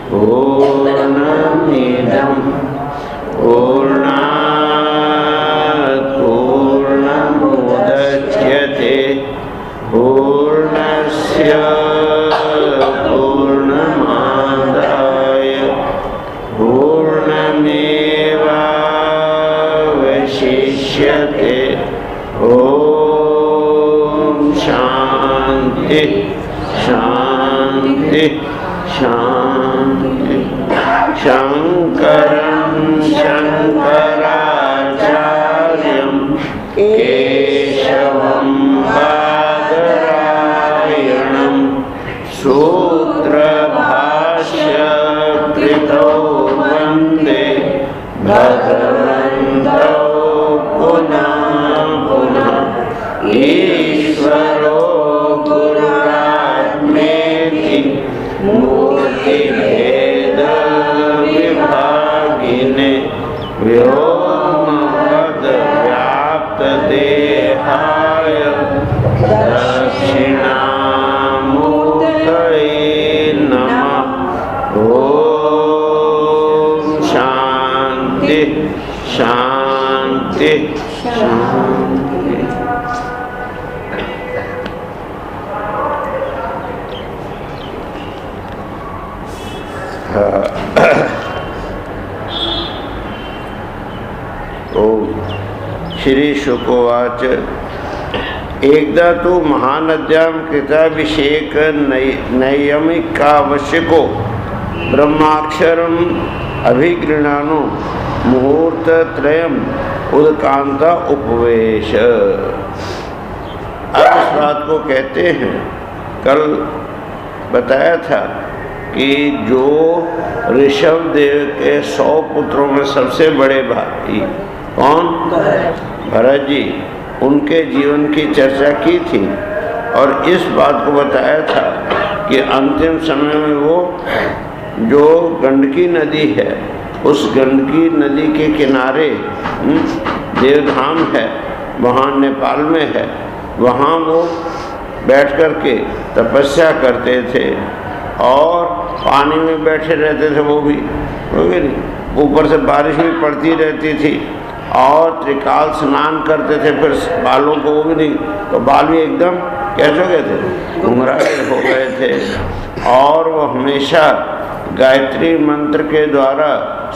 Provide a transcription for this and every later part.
पूर्णमिदं पूर्णात् पूर्णमुदच्यते पूर्णस्य पूर्णमादाय पूर्णमेवावशिष्यते। ओम शांति शांति शांति। शंकरं शंकराचार्यं केशवं बादरायणं सूत्रभाष्यकृतौ वन्दे भगवन्तौ पुनः पुनः। ईश्वरो गुरुरात्मेति मूर्तिभेदविभागिने व्योमवद्व्याप्तदेहाय दक्षिणामूर्तये नमः। ओम शांति शांति शांति। ओम श्री शुकोवाच एकदा तु महानद्यां कृताभिषेक नैयमिकावश्यको ब्रह्माक्षरम् अभिगृह्णानो मुहूर्तत्रयम् उदकांता उपवेश। अब इस बात को कहते हैं, कल बताया था कि जो ऋषभ देव के 100 पुत्रों में सबसे बड़े भाई कौन? भरत जी, उनके जीवन की चर्चा की थी और इस बात को बताया था कि अंतिम समय में वो जो गंडकी नदी है, उस गंडकी नदी के किनारे देवधाम है, वहाँ नेपाल में है, वहाँ वो बैठ कर के तपस्या करते थे और पानी में बैठे रहते थे। वो भी नहीं, ऊपर से बारिश भी पड़ती रहती थी और त्रिकाल स्नान करते थे। फिर बालों को वो भी नहीं, तो बाल भी एकदम कैसे हो गए थे, घुंघराले हो गए थे। और वो हमेशा गायत्री मंत्र के द्वारा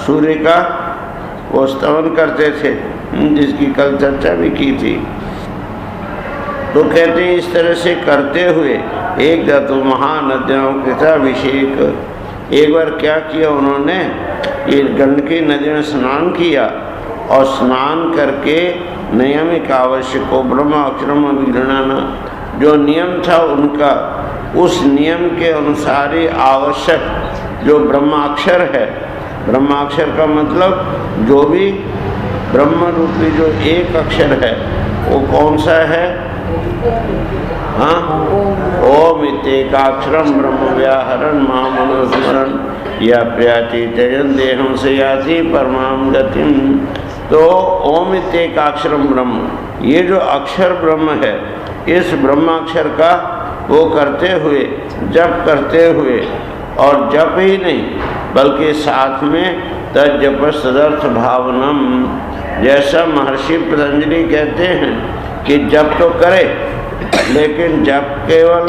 सूर्य का वो स्तवन करते थे, जिसकी कल चर्चा भी की थी। तो कहते हैं इस तरह से करते हुए एक धातु महानद्यों कृताभिषेक, एक बार क्या किया उन्होंने, ये गंडकी नदी में स्नान किया और स्नान करके नियमिक आवश्यक को ब्रह्माक्षरम अभिगृह्णाना, जो नियम था उनका, उस नियम के अनुसार ही आवश्यक जो ब्रह्माक्षर है, ब्रह्माक्षर का मतलब जो भी ब्रह्म रूपी जो एक अक्षर है वो कौन सा है? हाँ, ओम इत्येकाक्षरम ब्रह्म व्याहरण महामनुस्मरण या प्रयाति जयन देहम से याति परमाम गतिम। तो ओम इत्येकाक्षरम ब्रह्म, ये जो अक्षर ब्रह्म है, इस ब्रह्माक्षर का वो करते हुए, जप करते हुए, और जप ही नहीं बल्कि साथ में तज्जप सदर्थ भावनम, जैसा महर्षि पतंजलि कहते हैं कि जप तो करे, लेकिन जप केवल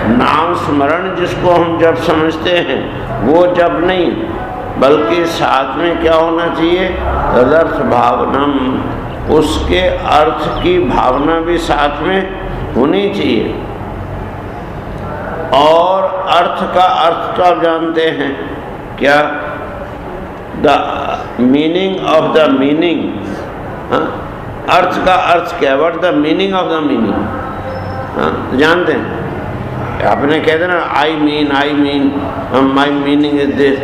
नाम स्मरण जिसको हम जप समझते हैं वो जप नहीं, बल्कि साथ में क्या होना चाहिए? तदर्थ भावनम, उसके अर्थ की भावना भी साथ में होनी चाहिए। और अर्थ का अर्थ तो आप जानते हैं क्या? The meaning of the meaning. अर्थ का अर्थ क्या है? What the meaning of the meaning? जानते हैं? आपने कहते ना I mean my meaning is this.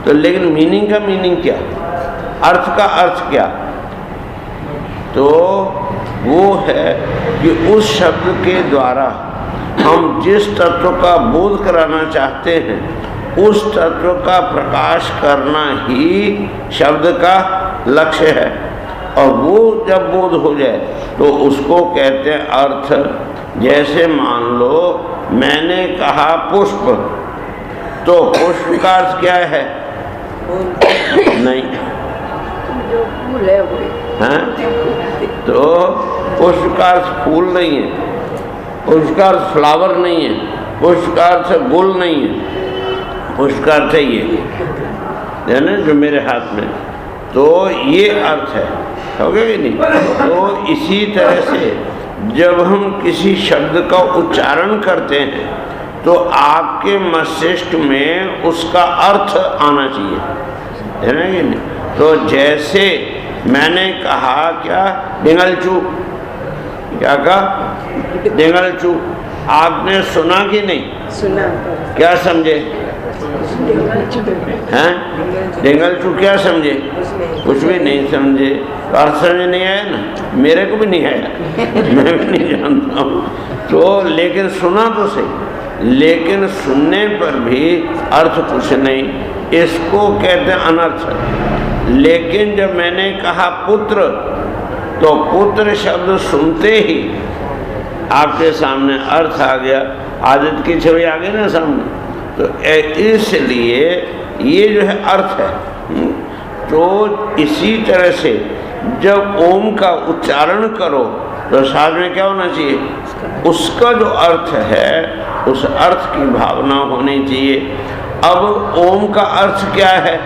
तो लेकिन मीनिंग का मीनिंग क्या? अर्थ का अर्थ क्या? तो वो है कि उस शब्द के द्वारा हम जिस तत्व का बोध कराना चाहते हैं उस तत्व का प्रकाश करना ही शब्द का लक्ष्य है। और वो जब बोध हो जाए तो उसको कहते हैं अर्थ। जैसे मान लो मैंने कहा पुष्प, तो पुष्प का अर्थ क्या है? नहीं, जो फूल है वो हाँ? तो पुष्प का अर्थ फूल नहीं है, पुष्प का अर्थ फ्लावर नहीं है, पुष्प का अर्थ गुल नहीं है, पुष्प का अर्थ है ये ना जो मेरे हाथ में। तो ये अर्थ है, हो गया कि नहीं? तो इसी तरह से जब हम किसी शब्द का उच्चारण करते हैं तो आपके मस्तिष्क में उसका अर्थ आना चाहिए, है ना कि नहीं? तो जैसे मैंने कहा क्या, डिंगलचू, क्या कहा? डिंगलचू। आपने सुना कि नहीं? सुना। क्या समझे? हैं? डिंगलचू क्या समझे? कुछ भी नहीं समझे। तो अर्थ समझ नहीं आया ना, मेरे को भी नहीं आया, मैं भी नहीं जानता हूँ। तो लेकिन सुना तो सही, लेकिन सुनने पर भी अर्थ कुछ नहीं, इसको कहते हैं अनर्थ। लेकिन जब मैंने कहा पुत्र, तो पुत्र शब्द सुनते ही आपके सामने अर्थ आ गया, आदित्य की छवि आ गई ना सामने। तो इसलिए ये जो है अर्थ है। तो इसी तरह से जब ओम का उच्चारण करो तो साथ में क्या होना चाहिए? उसका जो अर्थ है उस अर्थ की भावना होनी चाहिए। अब ओम का अर्थ क्या है?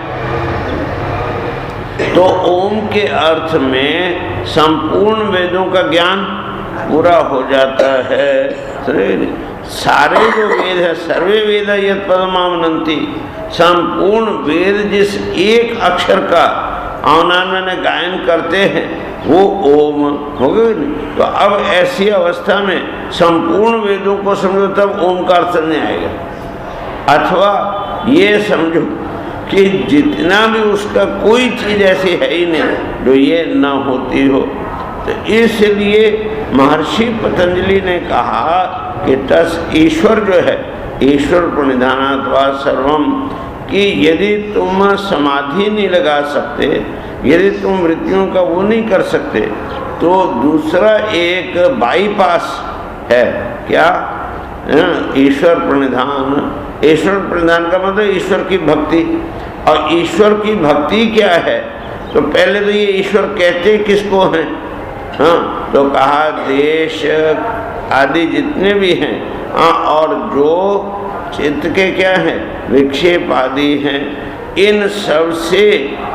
तो ओम के अर्थ में संपूर्ण वेदों का ज्ञान पूरा हो जाता है। सारे जो वेद है, सर्वे वेद यत् पदमावनन्ति, संपूर्ण वेद जिस एक अक्षर का आवन में गायन करते हैं वो ओम हो गए। तो अब ऐसी अवस्था में संपूर्ण वेदों को समझो तब ओम का अर्थ नहीं आएगा। अथवा ये समझो कि जितना भी उसका कोई चीज़ ऐसी है ही नहीं जो ये न होती हो। तो इसलिए महर्षि पतंजलि ने कहा कि तस ईश्वर जो है, ईश्वर प्रणिधानात्वा सर्वम, कि यदि तुम समाधि नहीं लगा सकते, यदि तुम मृत्युओं का वो नहीं कर सकते, तो दूसरा एक बाईपास है। क्या? ईश्वर प्रणिधान। ईश्वर प्रणिधान का मतलब ईश्वर की भक्ति। और ईश्वर की भक्ति क्या है? तो पहले तो ये ईश्वर कहते किसको हैं? हाँ, तो कहा देश आदि जितने भी हैं, हाँ, और जो चित्त के क्या हैं, विक्षेप आदि हैं, इन सब से,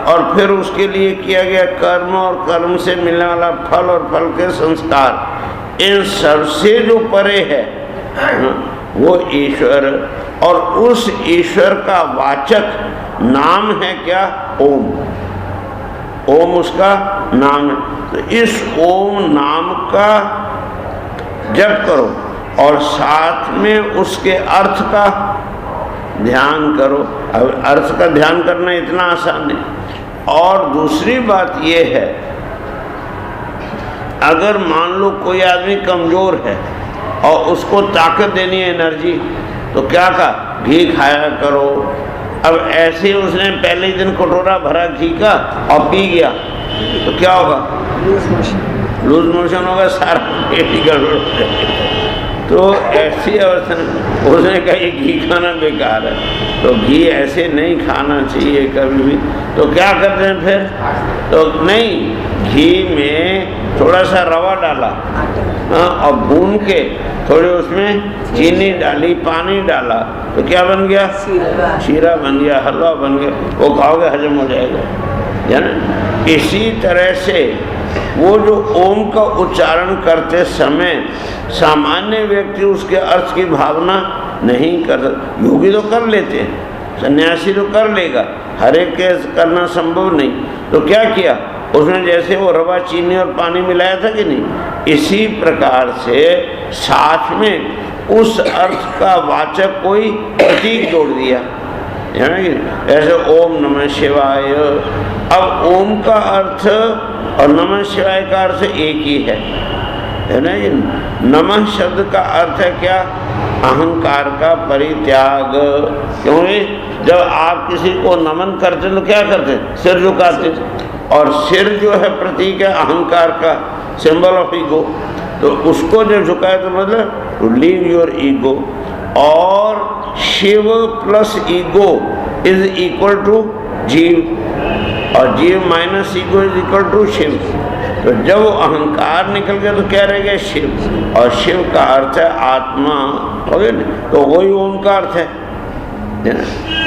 और फिर उसके लिए किया गया कर्म और कर्म से मिलने वाला फल और फल के संस्कार, इन सब से जो परे है, हाँ, वो ईश्वर। और उस ईश्वर का वाचक नाम है क्या? ओम। ओम उसका नाम है। तो इस ओम नाम का जप करो और साथ में उसके अर्थ का ध्यान करो। अब अर्थ का ध्यान करना इतना आसान नहीं। और दूसरी बात ये है, अगर मान लो कोई आदमी कमज़ोर है और उसको ताकत देनी है, एनर्जी, तो क्या कहा? घी खाया करो। अब ऐसे ही उसने पहले ही दिन कटोरा भरा घी का और पी गया तो क्या होगा? लूज मोशन होगा, सारा पेट ही गड़बड़ हो जाएगा। तो ऐसी अवस्था में उसने कहा ये घी खाना बेकार है, तो घी ऐसे नहीं खाना चाहिए कभी भी। तो क्या करते हैं फिर? तो नहीं, घी में थोड़ा सा रवा डाला, हाँ, और भून के थोड़े उसमें चीनी डाली, पानी डाला, तो क्या बन गया? शीरा बन गया, हलवा बन गया। वो खाओगे हजम हो जाएगा, है ना। इसी तरह से वो जो ओम का उच्चारण करते समय सामान्य व्यक्ति उसके अर्थ की भावना नहीं कर, योगी तो कर लेते हैं, सन्यासी तो कर लेगा, हर एक के करना संभव नहीं। तो क्या किया उसने? जैसे वो रवा, चीनी और पानी मिलाया था कि नहीं, इसी प्रकार से साथ में उस अर्थ का वाचक कोई प्रतीक जोड़ दिया, है ना कि ऐसे ओम नमः शिवाय। अब ओम का अर्थ और नमः शिवाय का अर्थ एक ही है ना। ये नमः शब्द का अर्थ है क्या? अहंकार का परित्याग। क्योंकि जब आप किसी को नमन करते तो क्या करते? सिर झुकाते, और सिर जो है प्रतीक है अहंकार का, सिंबल ऑफ ईगो। तो उसको जब झुकाए तो मतलब लीव योर ईगो। और Shiv plus ego is equal to jeev, और jeev minus ego is equal to Shiv. तो जब अहंकार निकल गया तो क्या रह गया? शिव, और शिव का अर्थ है आत्मा, हो गया ना? तो वही ओम का अर्थ है ना?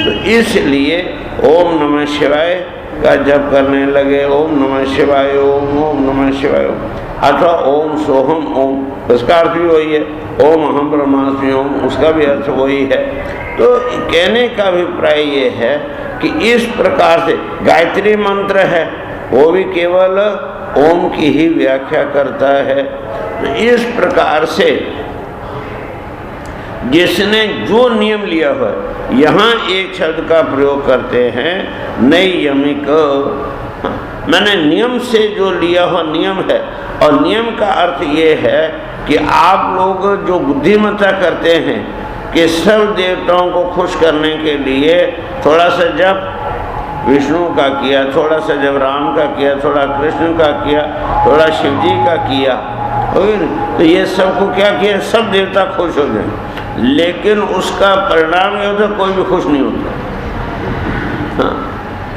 तो इसलिए ओम नमः शिवाय का जप करने लगे, ओम नमः शिवाय ओम, ओम नमः शिवाय ओम, अथवा ओम सोहम ओम, उसका अर्थ भी वही है। ओम अहम ब्रह्मास्मि ओम, उसका भी अर्थ वही है। तो कहने का अभिप्राय ये है कि इस प्रकार से गायत्री मंत्र है वो भी केवल ओम की ही व्याख्या करता है। तो इस प्रकार से जिसने जो नियम लिया हुआ है, यहाँ एक शब्द का प्रयोग करते हैं नैयमिक, मैंने नियम से जो लिया हुआ नियम है, और नियम का अर्थ ये है कि आप लोग जो बुद्धिमत्ता करते हैं कि सब देवताओं को खुश करने के लिए थोड़ा सा जप विष्णु का किया, थोड़ा सा जब राम का किया, थोड़ा कृष्ण का किया, थोड़ा शिव जी का किया, तो ये सबको क्या किया? सब देवता खुश हो गए, लेकिन उसका परिणाम ये होता कोई भी खुश नहीं होता। हाँ,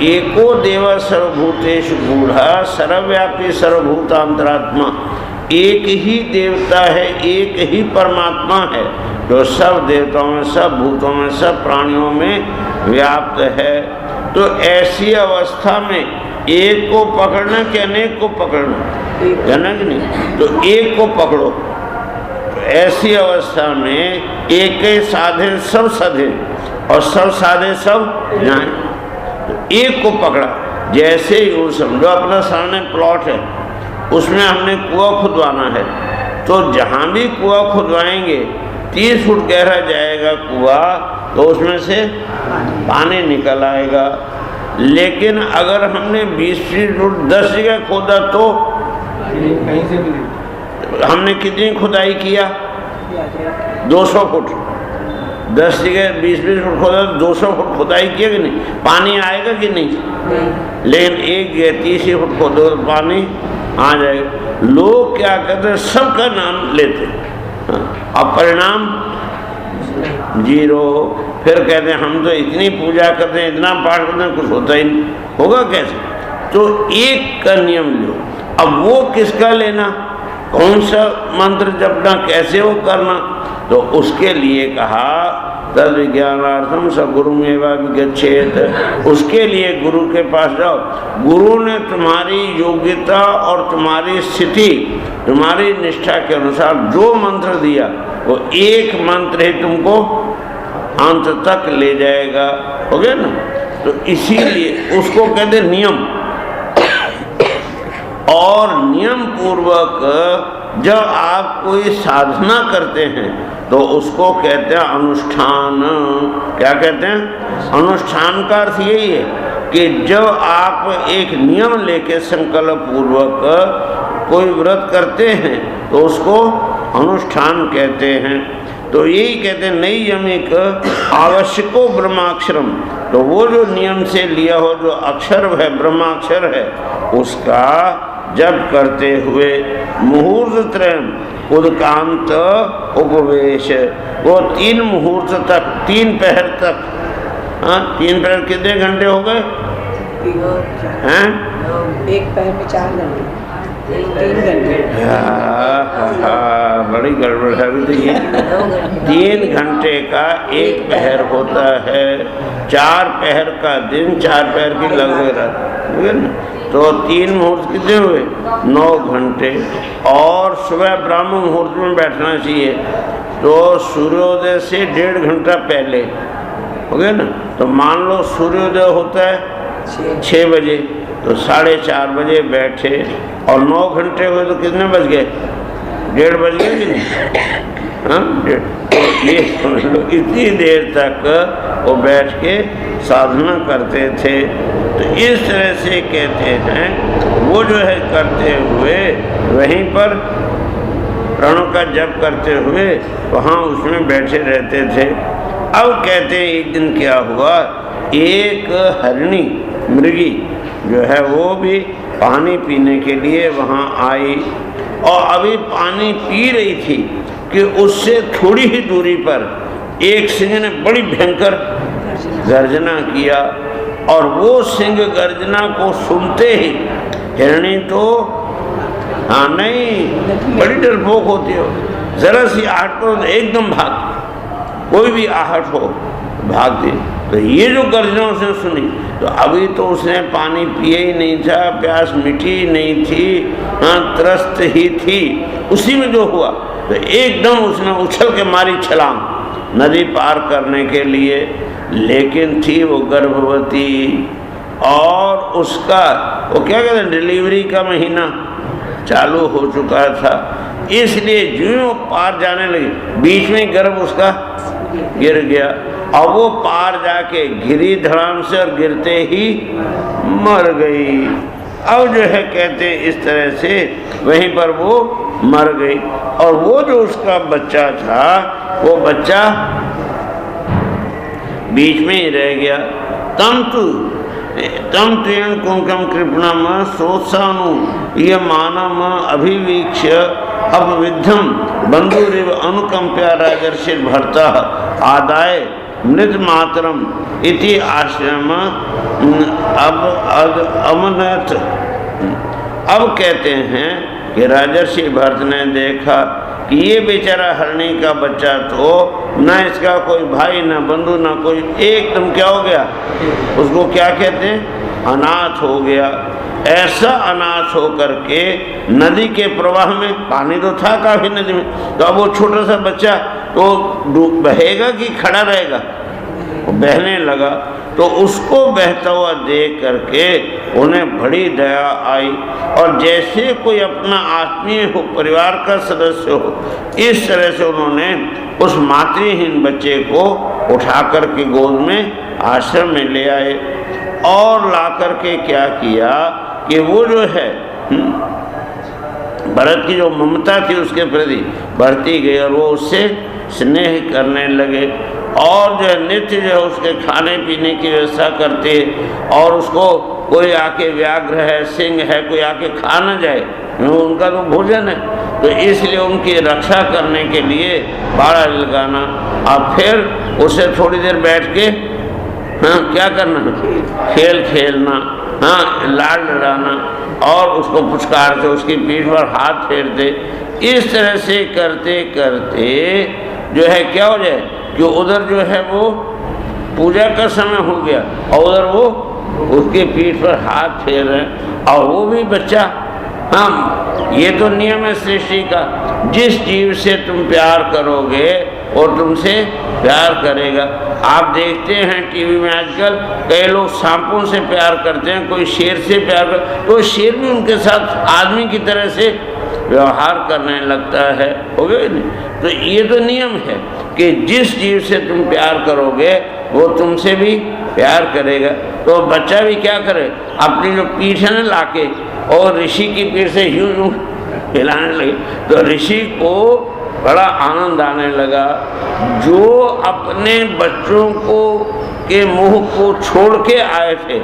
एको देव सर्वभूतेषु गूढ़ा सर्वव्यापी सर्वभूतांतरात्मा, एक ही देवता है, एक ही परमात्मा है जो सब देवताओं में, सब भूतों में, सब प्राणियों में व्याप्त है। तो ऐसी अवस्था में एक को पकड़ना कि अनेक को पकड़ना, है कि नहीं? तो एक को पकड़ो। तो ऐसी अवस्था में एक के साधे सब साधे, और सब साधे सब जाए। तो एक को पकड़ा, जैसे ही वो समझो अपना सामने प्लॉट है, उसमें हमने कुआं खुदवाना है, तो जहाँ भी कुआं खुदवाएंगे 30 फुट गहरा जाएगा कुआं, तो उसमें से पानी निकल आएगा। लेकिन अगर हमने 20 फुट 10 जगह खोदा तो हमने कितनी खुदाई किया? 200 फुट। 10 जगह 20-20 फुट खोदा तो 200 फुट खुदाई किया कि नहीं? पानी आएगा कि नहीं? लेकिन एक जगह 30 फुट खोदो तो पानी आ जाएगा। लोग क्या कहते हैं? सबका नाम लेते, अब परिणाम जीरो। फिर कहते हैं हम तो इतनी पूजा करते हैं, इतना पाठ करते हैं, कुछ होता ही नहीं, होगा कैसे? तो एक का नियम लो। अब वो किसका लेना, कौन सा मंत्र जपना, कैसे वो करना, तो उसके लिए कहा तद विज्ञानार्थम स गुरुमेवा विगच्छेत, उसके लिए गुरु के पास जाओ। गुरु ने तुम्हारी योग्यता और तुम्हारी स्थिति, तुम्हारी निष्ठा के अनुसार जो मंत्र दिया, वो एक मंत्र ही तुमको अंत तक ले जाएगा, हो गया ना? तो इसीलिए उसको कहते नियम। और नियम पूर्वक जब आप कोई साधना करते हैं तो उसको कहते हैं अनुष्ठान। क्या कहते हैं? अनुष्ठान का अर्थ यही है कि जब आप एक नियम लेके संकल्प पूर्वक कोई व्रत करते हैं तो उसको अनुष्ठान कहते हैं। तो यही कहते हैं नैयमिक आवश्यको ब्रह्माक्षरम। तो वो जो नियम से लिया हो जो अक्षर है, ब्रह्माक्षर है, उसका जप करते हुए मुहूर्त त्रयम उदकांत उपवेश, वो 3 मुहूर्त तक, 3 पहर तक। हाँ, 3 पहर कितने घंटे हो गए हैं? एक पहर में 4 घंटे, 3 घंटे। बड़ी गड़बड़ है अभी। तो ये 3 घंटे का एक पहर होता है, 4 पहर का दिन, 4 पहर की लगभग रात, तो 3 मुहूर्त कितने हुए? 9 घंटे। और सुबह ब्राह्मण मुहूर्त में बैठना चाहिए, तो सूर्योदय से 1.5 घंटा पहले, हो गया ना? तो मान लो सूर्योदय होता है 6 बजे, तो 4:30 बजे बैठे और 9 घंटे हुए तो कितने बज गए? 1:30 बज गए कि नहीं? हाँ, तो ये समझ लो इतनी देर तक वो बैठ के साधना करते थे। तो इस तरह से कहते हैं वो जो है करते हुए वहीं पर प्रणव का जप करते हुए वहाँ उसमें बैठे रहते थे। अब कहते हैं एक दिन क्या हुआ, एक हरिणी मृगी जो है वो भी पानी पीने के लिए वहाँ आई, और अभी पानी पी रही थी कि उससे थोड़ी ही दूरी पर एक सिंह ने बड़ी भयंकर गर्जना किया, और वो सिंह गर्जना को सुनते ही हिरणी तो हाँ नहीं, बड़ी डरपोक होती हो, जरा सी आहट करो तो एकदम भाग, कोई भी आहट हो भागती। तो ये जो गर्जना उसने सुनी, तो अभी तो उसने पानी पिए ही नहीं था, प्यास मिटी ही नहीं थी, हाँ त्रस्त ही थी, उसी में जो हुआ तो एकदम उसने उछल के मारी छलांग नदी पार करने के लिए। लेकिन थी वो गर्भवती, और उसका वो क्या कहते हैं, डिलीवरी का महीना चालू हो चुका था, इसलिए जो पार जाने लगी बीच में गर्भ उसका गिर गया, और वो पार जाके गिरी धड़ाम से, और गिरते ही मर गई। अब जो है कहते हैं इस तरह से वहीं पर वो मर गई, और वो जो उसका बच्चा था वो बच्चा बीच में ही रह गया। तम तुयन कुंकम कृपणम सोत्सानु ये मानम अभिवीक्ष्य अपविद्धम बंधुरिव अनुकंप्या राजर्षिर भर्ता आदाय मृत मातरम इति आश्रम अब अमनथ। अब कहते हैं कि राजर्षि भरत ने देखा कि ये बेचारा हरणी का बच्चा तो ना इसका कोई भाई ना बंधु ना कोई, एकदम क्या हो गया, उसको क्या कहते हैं, अनाथ हो गया। ऐसा अनाथ हो करके नदी के प्रवाह में, पानी तो था काफी नदी में, तो अब वो छोटा सा बच्चा तो बहेगा कि खड़ा रहेगा, वो बहने लगा। तो उसको बहता हुआ देख करके उन्हें बड़ी दया आई, और जैसे कोई अपना आत्मीय हो, परिवार का सदस्य हो, इस तरह से उन्होंने उस मातृहीन बच्चे को उठा कर के गोद में आश्रम में ले आए, और ला करके क्या किया कि वो जो है भरत की जो ममता थी उसके प्रति बढ़ती गई, और वो उससे स्नेह करने लगे, और जो है नित्य जो है उसके खाने पीने की व्यवस्था करते, और उसको कोई आके व्याघ्र है, सिंह है, कोई आके खा न जाए, उनका तो भोजन है, तो इसलिए उनकी रक्षा करने के लिए बाड़ा लगाना, और फिर उसे थोड़ी देर बैठ के हाँ क्या करना, खेल खेलना, हाँ लाड लड़ाना, और उसको पुचकार से उसकी पीठ पर हाथ फेरते। इस तरह से करते करते जो है क्या हो जाए कि उधर जो है वो पूजा का समय हो गया, और उधर वो उसके पीठ पर हाथ फेर रहे हैं, और वो भी बच्चा। हाँ ये तो नियम है सृष्टि का, जिस जीव से तुम प्यार करोगे वो तुमसे प्यार करेगा। आप देखते हैं टीवी में आजकल कई लोग सांपों से प्यार करते हैं, कोई शेर से प्यार कर, तो शेर भी उनके साथ आदमी की तरह से व्यवहार करने लगता है, हो गया नहीं। तो ये तो नियम है कि जिस जीव से तुम प्यार करोगे वो तुमसे भी प्यार करेगा। तो बच्चा भी क्या करे, अपनी जो पीठ है ना लाके, और ऋषि की पीठ से यूं यूं हिलाने लगे, तो ऋषि को बड़ा आनंद आने लगा। जो अपने बच्चों को के मुँह को छोड़ के आए थे,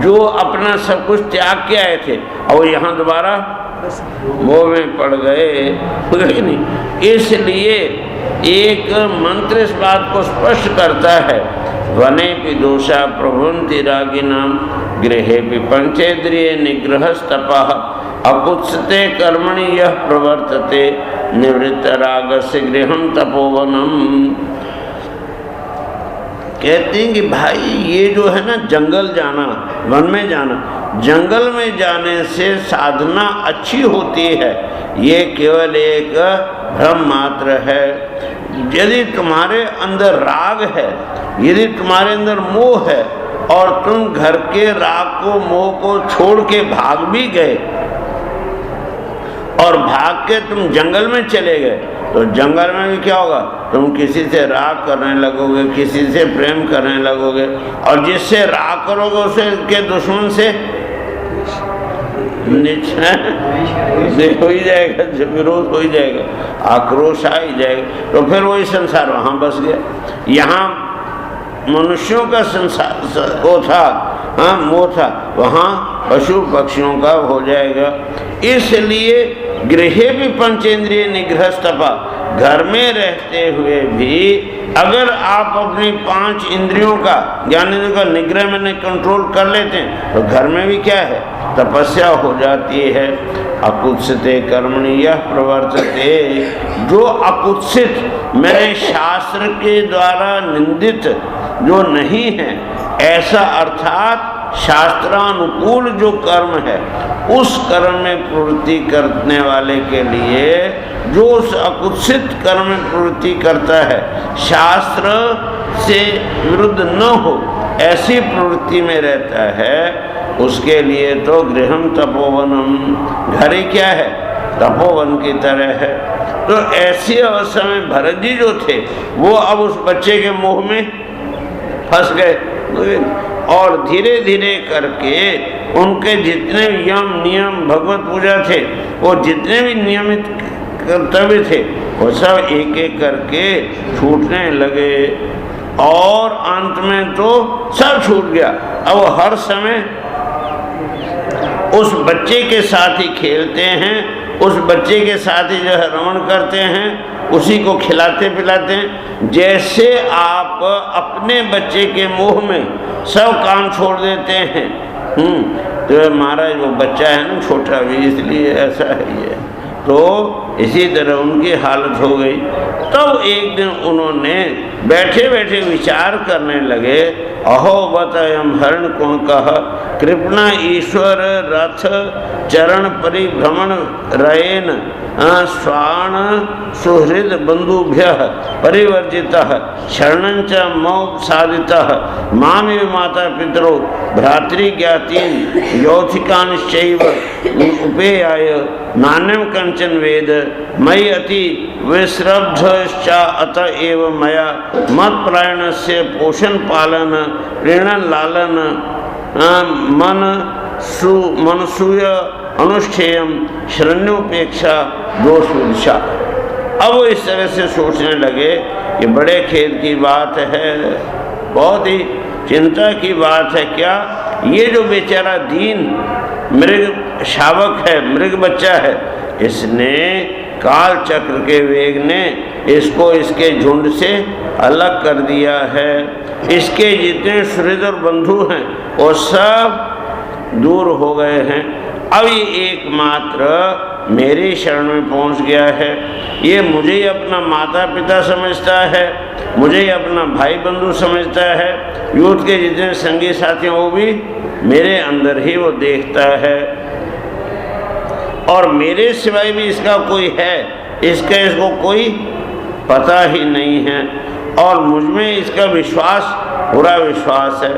जो अपना सब कुछ त्याग के आए थे, और यहाँ दोबारा मोह में पड़ गए, नहीं। इसलिए एक मंत्र इस बात को स्पष्ट करता है, वने पि दोषा प्रभुंति रागिनाम गृहे पि पंचेन्द्रिय निग्रहस्तपः अकुत्सते कर्मणि यह प्रवर्तते निवृत्त रागस्य गृहम तपोवनम। कहते हैं कि भाई ये जो है ना जंगल जाना, वन में जाना, जंगल में जाने से साधना अच्छी होती है, ये केवल एक भ्रम मात्र है। यदि तुम्हारे अंदर राग है, यदि तुम्हारे अंदर मोह है, और तुम घर के राग को मोह को छोड़ के भाग भी गए, और भाग के तुम जंगल में चले गए, तो जंगल में भी क्या होगा, तुम किसी से राग करने लगोगे, किसी से प्रेम करने लगोगे, और जिससे राग करोगे उसे के दुश्मन से हो ही जाएगा, विरोध हो ही जाएगा, आक्रोश आ ही जाएगा। तो फिर वही संसार वहाँ बस गया। यहाँ मनुष्यों का संसार वो था, हाँ मोह था, वहाँ पशु पक्षियों का हो जाएगा। इसलिए गृहे भी पंचेंद्रिय निग्रह तपा, घर में रहते हुए भी अगर आप अपनी 5 इंद्रियों का, ज्ञानेंद्रियों का निग्रह में कंट्रोल कर लेते हैं तो घर में भी क्या है, तपस्या हो जाती है। अकुत्सिते कर्मणि यह प्रवर्तते, जो अकुत्सित मैंने शास्त्र के द्वारा निंदित जो नहीं है, ऐसा अर्थात शास्त्रानुकूल जो कर्म है उस कर्म में प्रवृत्ति करने वाले के लिए, जो उस अकुत्सित कर्म में प्रवृत्ति करता है, शास्त्र से विरुद्ध न हो ऐसी प्रवृत्ति में रहता है, उसके लिए तो गृहम तपोवनम, घर ही क्या है, तपोवन की तरह है। तो ऐसी अवस्था में भरत जी जो थे वो अब उस बच्चे के मुंह में फंस गए और धीरे धीरे करके उनके जितने यम नियम भगवत पूजा थे, वो जितने भी नियमित कर्तव्य थे, वो सब एक एक करके छूटने लगे और अंत में तो सब छूट गया। अब वो हर समय उस बच्चे के साथ ही खेलते हैं, उस बच्चे के साथ ही जो है रमण करते हैं, उसी को खिलाते पिलाते हैं। जैसे आप अपने बच्चे के मुंह में सब काम छोड़ देते हैं, तो महाराज वो बच्चा है ना छोटा भी, इसलिए ऐसा है ये, तो इसी तरह उनकी हालत हो गई। तब एक दिन उन्होंने बैठे बैठे विचार करने लगे, अहो बतयम हरण को कह कृपणा ईश्वर रथ चरण परिभ्रमण रयेन स्वाण सुहृद बंधुभ्य परिवर्जितः शरणंच मौ साधितः मामेव माता पितरो भ्रातृज्ञातीन यौथिकांश्चैव उपेयाय नान्यम कंचन वेद मयि अति विश्रब्धश्च अत एव मया मत प्रायणस्य पोषण पालन प्रेरण लालन मनसूय अनुष्ठेयम शरण्योपेक्षा दोषोदिशा। अब वो इस तरह से सोचने लगे कि बड़े खेद की बात है, बहुत ही चिंता की बात है। क्या ये जो बेचारा दीन मृग शावक है, मृग बच्चा है, इसने काल चक्र के वेग ने इसको इसके झुंड से अलग कर दिया है। इसके जितने सुहृद और बंधु हैं वो सब दूर हो गए हैं। अब ये एकमात्र मेरी शरण में पहुंच गया है। ये मुझे ही अपना माता पिता समझता है, मुझे ही अपना भाई बंधु समझता है। यूथ के जितने संगी साथी हैं वो भी मेरे अंदर ही वो देखता है, और मेरे सिवाय भी इसका कोई है, इसको कोई पता ही नहीं है, और मुझ में इसका विश्वास पूरा विश्वास है।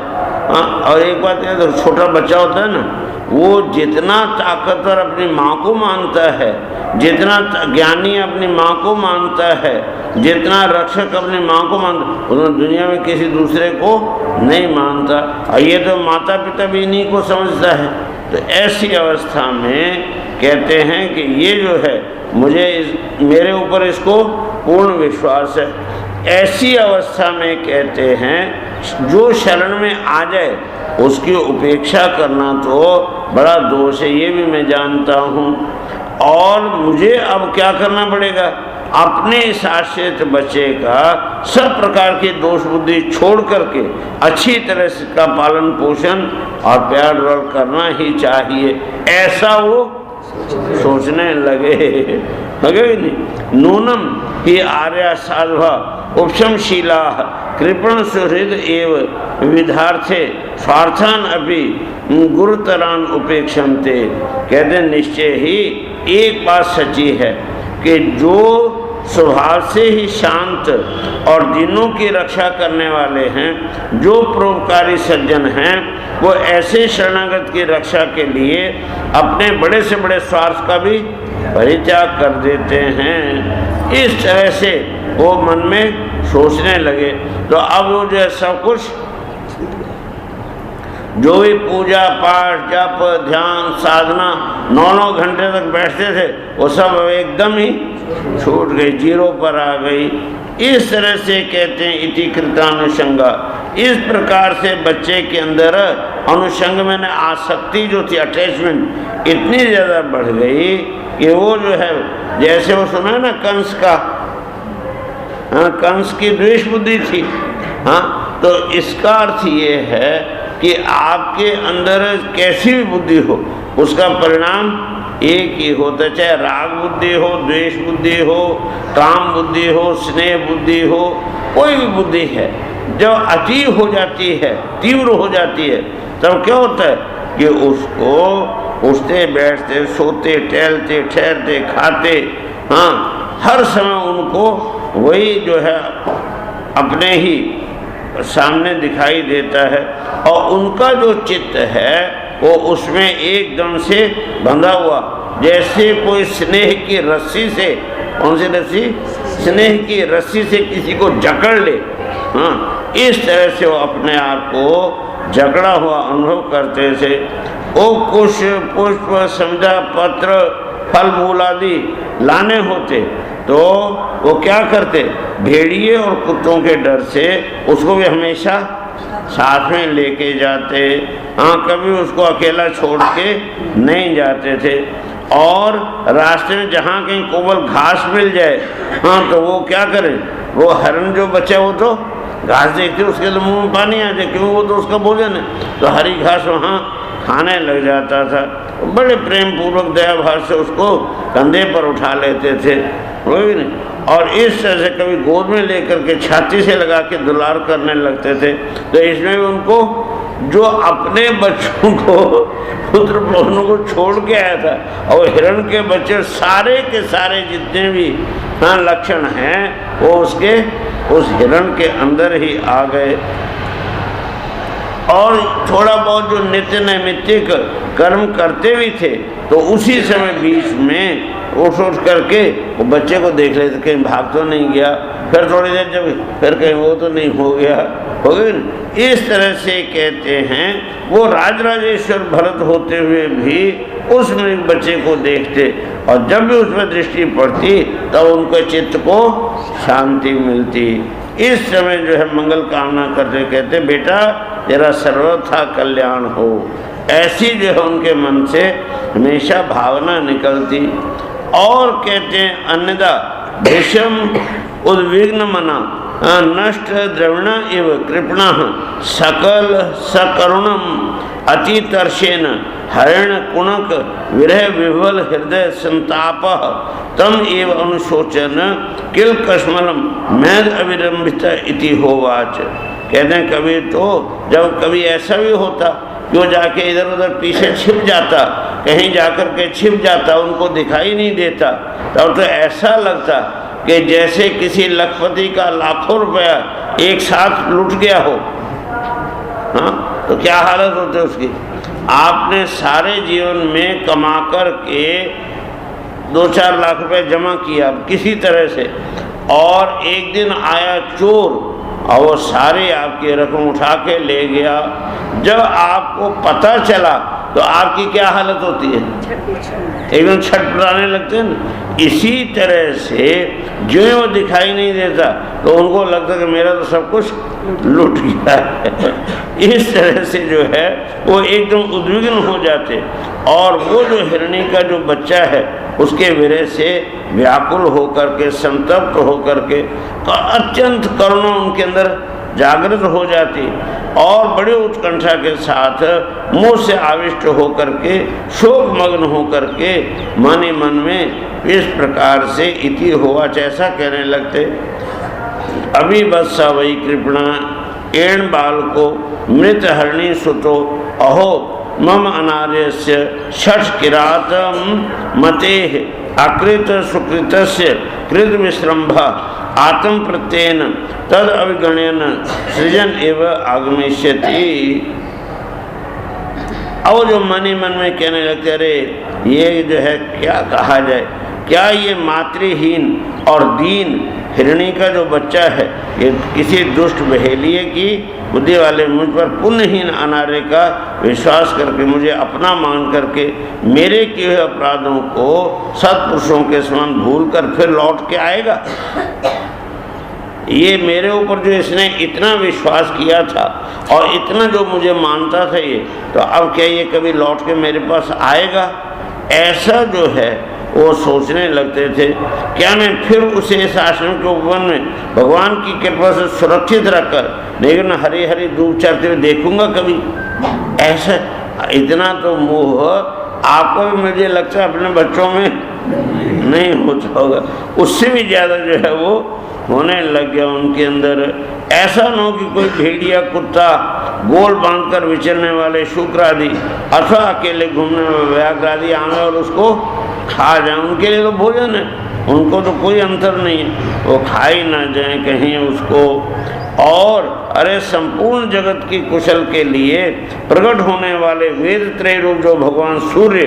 और एक बात है, तो छोटा बच्चा होता है ना, वो जितना ताकतवर अपनी माँ को मानता है, जितना ज्ञानी अपनी माँ को मानता है, जितना रक्षक अपनी माँ को मानता, उतना दुनिया में किसी दूसरे को नहीं मानता। और ये तो माता पिता भी इन्हीं को समझता है। तो ऐसी अवस्था में कहते हैं कि ये जो है मेरे ऊपर इसको पूर्ण विश्वास है। ऐसी अवस्था में कहते हैं जो शरण में आ जाए उसकी उपेक्षा करना तो बड़ा दोष है, ये भी मैं जानता हूँ। और मुझे अब क्या करना पड़ेगा, अपने इस आश्रित बच्चे का सब प्रकार की दोष बुद्धि छोड़ करके अच्छी तरह से इसका पालन पोषण और प्यार दुलार करना ही चाहिए, ऐसा वो सोचने लगे नहीं। नूनम ही आर्या साध्वा उपशमशीला कृपण सुहृद एव विधार्थे स्वार्थान अपि गुरुतरान उपेक्षन्ते। कहते निश्चय ही एक बात सच्ची है कि जो स्वभाव से ही शांत और दिनों की रक्षा करने वाले हैं, जो परोपकारी सज्जन हैं, वो ऐसे शरणागत की रक्षा के लिए अपने बड़े से बड़े स्वार्थ का भी परित्याग कर देते हैं। इस तरह से वो मन में सोचने लगे। तो अब वो जो है सब कुछ जो भी पूजा पाठ जप ध्यान साधना 9-9 घंटे तक बैठते थे वो सब एकदम ही छूट गई, जीरो पर आ गई। इस तरह से कहते हैं इति कृतानुषंगा। इस प्रकार से बच्चे के अंदर अनुषंग में आसक्ति जो थी, अटैचमेंट इतनी ज़्यादा बढ़ गई कि वो जो है, जैसे वो सुना है ना कंस का, हाँ, कंस की द्वेष बुद्धि थी। हाँ, तो इसका अर्थ ये है कि आपके अंदर कैसी भी बुद्धि हो, उसका परिणाम एक ही होता, चाहे राग बुद्धि हो, द्वेष बुद्धि हो, काम बुद्धि हो, स्नेह बुद्धि हो, कोई भी बुद्धि है, जब अति हो जाती है, तीव्र हो जाती है, तब क्या होता है कि उसको उठते बैठते सोते टहलते ठहरते खाते, हाँ, हर समय उनको वही जो है अपने ही सामने दिखाई देता है, और उनका जो चित्त है वो उसमें एकदम से बंधा हुआ, जैसे कोई स्नेह की रस्सी से, कौन सी रस्सी, स्नेह की रस्सी से किसी को जकड़ ले, हाँ, इस तरह से वो अपने आप को जकड़ा हुआ अनुभव करते थे। वो कुछ पुष्प समझा पत्र फल मूल आदि लाने होते तो वो क्या करते, भेड़िए और कुत्तों के डर से उसको भी हमेशा साथ में लेके जाते। हाँ, कभी उसको अकेला छोड़ के नहीं जाते थे। और रास्ते में जहाँ कहीं कोमल घास मिल जाए, हाँ, तो वो क्या करें, वो हरण जो बच्चा वो तो घास देखते उसके लिए मुंह में पानी आ जाए, क्योंकि वो तो उसका भोजन है, तो हरी घास वहाँ खाने लग जाता था। बड़े प्रेम पूर्वक दया भाव से उसको कंधे पर उठा लेते थे, वो भी नहीं, और इस तरह से कभी गोद में लेकर के छाती से लगा के दुलार करने लगते थे। तो इसमें भी उनको जो अपने बच्चों को, पुत्र पवनों को छोड़ के आया था, और हिरण के बच्चे सारे के सारे जितने भी हाँ लक्षण हैं वो उसके उस हिरण के अंदर ही आ गए। और थोड़ा बहुत जो नित्य नैमित्तिक कर्म करते भी थे, तो उसी समय बीच में उठ करके वो बच्चे को देख लेते, कहीं भाग तो नहीं गया, फिर थोड़ी देर जब फिर कहीं वो तो नहीं हो गया, हो गई ना। इस तरह से कहते हैं वो राजराजेश्वर भरत होते हुए भी उस बच्चे को देखते, और जब भी उसमें दृष्टि पड़ती तब उनके चित्त को शांति मिलती। इस समय जो है मंगल कामना करते, कहते बेटा तेरा सर्वथा कल्याण हो, ऐसी जो है उनके मन से हमेशा भावना निकलती। और कहते हैं अन्यदा भीषम उद्विग्न मना नष्ट द्रविण इव कृपण सकल सकरुणम अतितर्षेन हरिण कुणक विरह विह्वल हृदय संताप तम एव अनुशोचन किल कश्मलम मैद अविरंभित इति होवाच। कहते हैं कभी तो जब कभी ऐसा भी होता कि वो जाके इधर उधर पीछे छिप जाता, कहीं जाकर के छिप जाता, उनको दिखाई नहीं देता, तब तो ऐसा लगता कि जैसे किसी लखपति का लाखों रुपया एक साथ लुट गया हो। हाँ, तो क्या हालत होती है उसकी। आपने सारे जीवन में कमा कर के 2-4 लाख रुपए जमा किया किसी तरह से, और एक दिन आया चोर और वो सारी आपकी रकम उठा के ले गया। जब आपको पता चला तो आपकी क्या हालत होती है, एकदम छटपटाने लगते हैं ना। इसी तरह से जो वो दिखाई नहीं देता तो उनको लगता कि मेरा तो सब कुछ लुट गया है। इस तरह से जो है वो एकदम उद्विग्न हो जाते, और वो जो हिरणी का जो बच्चा है उसके विरह से व्याकुल होकर के, संतप्त होकर के, तो अत्यंत करुणा उनके अंदर जागृत हो जाती, और बड़े उत्कंठा के साथ मुँह से आविष्ट होकर के, शोक मग्न होकर के मन ही मन में इस प्रकार से इति हुआ जैसा कहने लगते। अभी बत्सा वही कृपणा एण बाल को मृत हरणी सुतो अहो मम अनार्यस्य षठ किरातम मतेः अकृत सुकृतस्य कृत विश्रम्भ आत्म प्रत्ययन तद अभिगणन सृजन एवं आगमिष्यति। और जो मन ही मन में कहने लगते, अरे ये जो है क्या कहा जाए, क्या ये मातृहीन और दीन हिरणी का जो बच्चा है ये किसी दुष्ट बहेलिए की बुद्धि वाले मुझ पर पुण्यहीन अनार्य का विश्वास करके, मुझे अपना मान करके मेरे किए हुए अपराधों को सत्पुरुषों के समान भूल कर फिर लौट के आएगा। ये मेरे ऊपर जो इसने इतना विश्वास किया था और इतना जो मुझे मानता था ये, तो अब क्या ये कभी लौट के मेरे पास आएगा? ऐसा जो है वो सोचने लगते थे। क्या मैं फिर उसे इस आश्रम के उपवन में भगवान की कृपा से सुरक्षित रखकर, लेकिन हरी हरी धूप चढ़ते हुए देखूंगा कभी? ऐसा इतना तो मोह आपको भी मुझे लगता है अपने बच्चों में नहीं होता होगा, उससे भी ज़्यादा जो है वो होने लग गया उनके अंदर। ऐसा न हो कि कोई भेड़िया कुत्ता, गोल बांधकर विचरने वाले शुक्र आदि अथवा अकेले घूमने वाले व्याघ्र आदि आए और उसको खा जाए। उनके लिए तो भोजन है, उनको तो कोई अंतर नहीं है, वो खा ही ना जाए कहीं उसको। और अरे संपूर्ण जगत की कुशल के लिए प्रकट होने वाले वेद त्रय रूप जो भगवान सूर्य,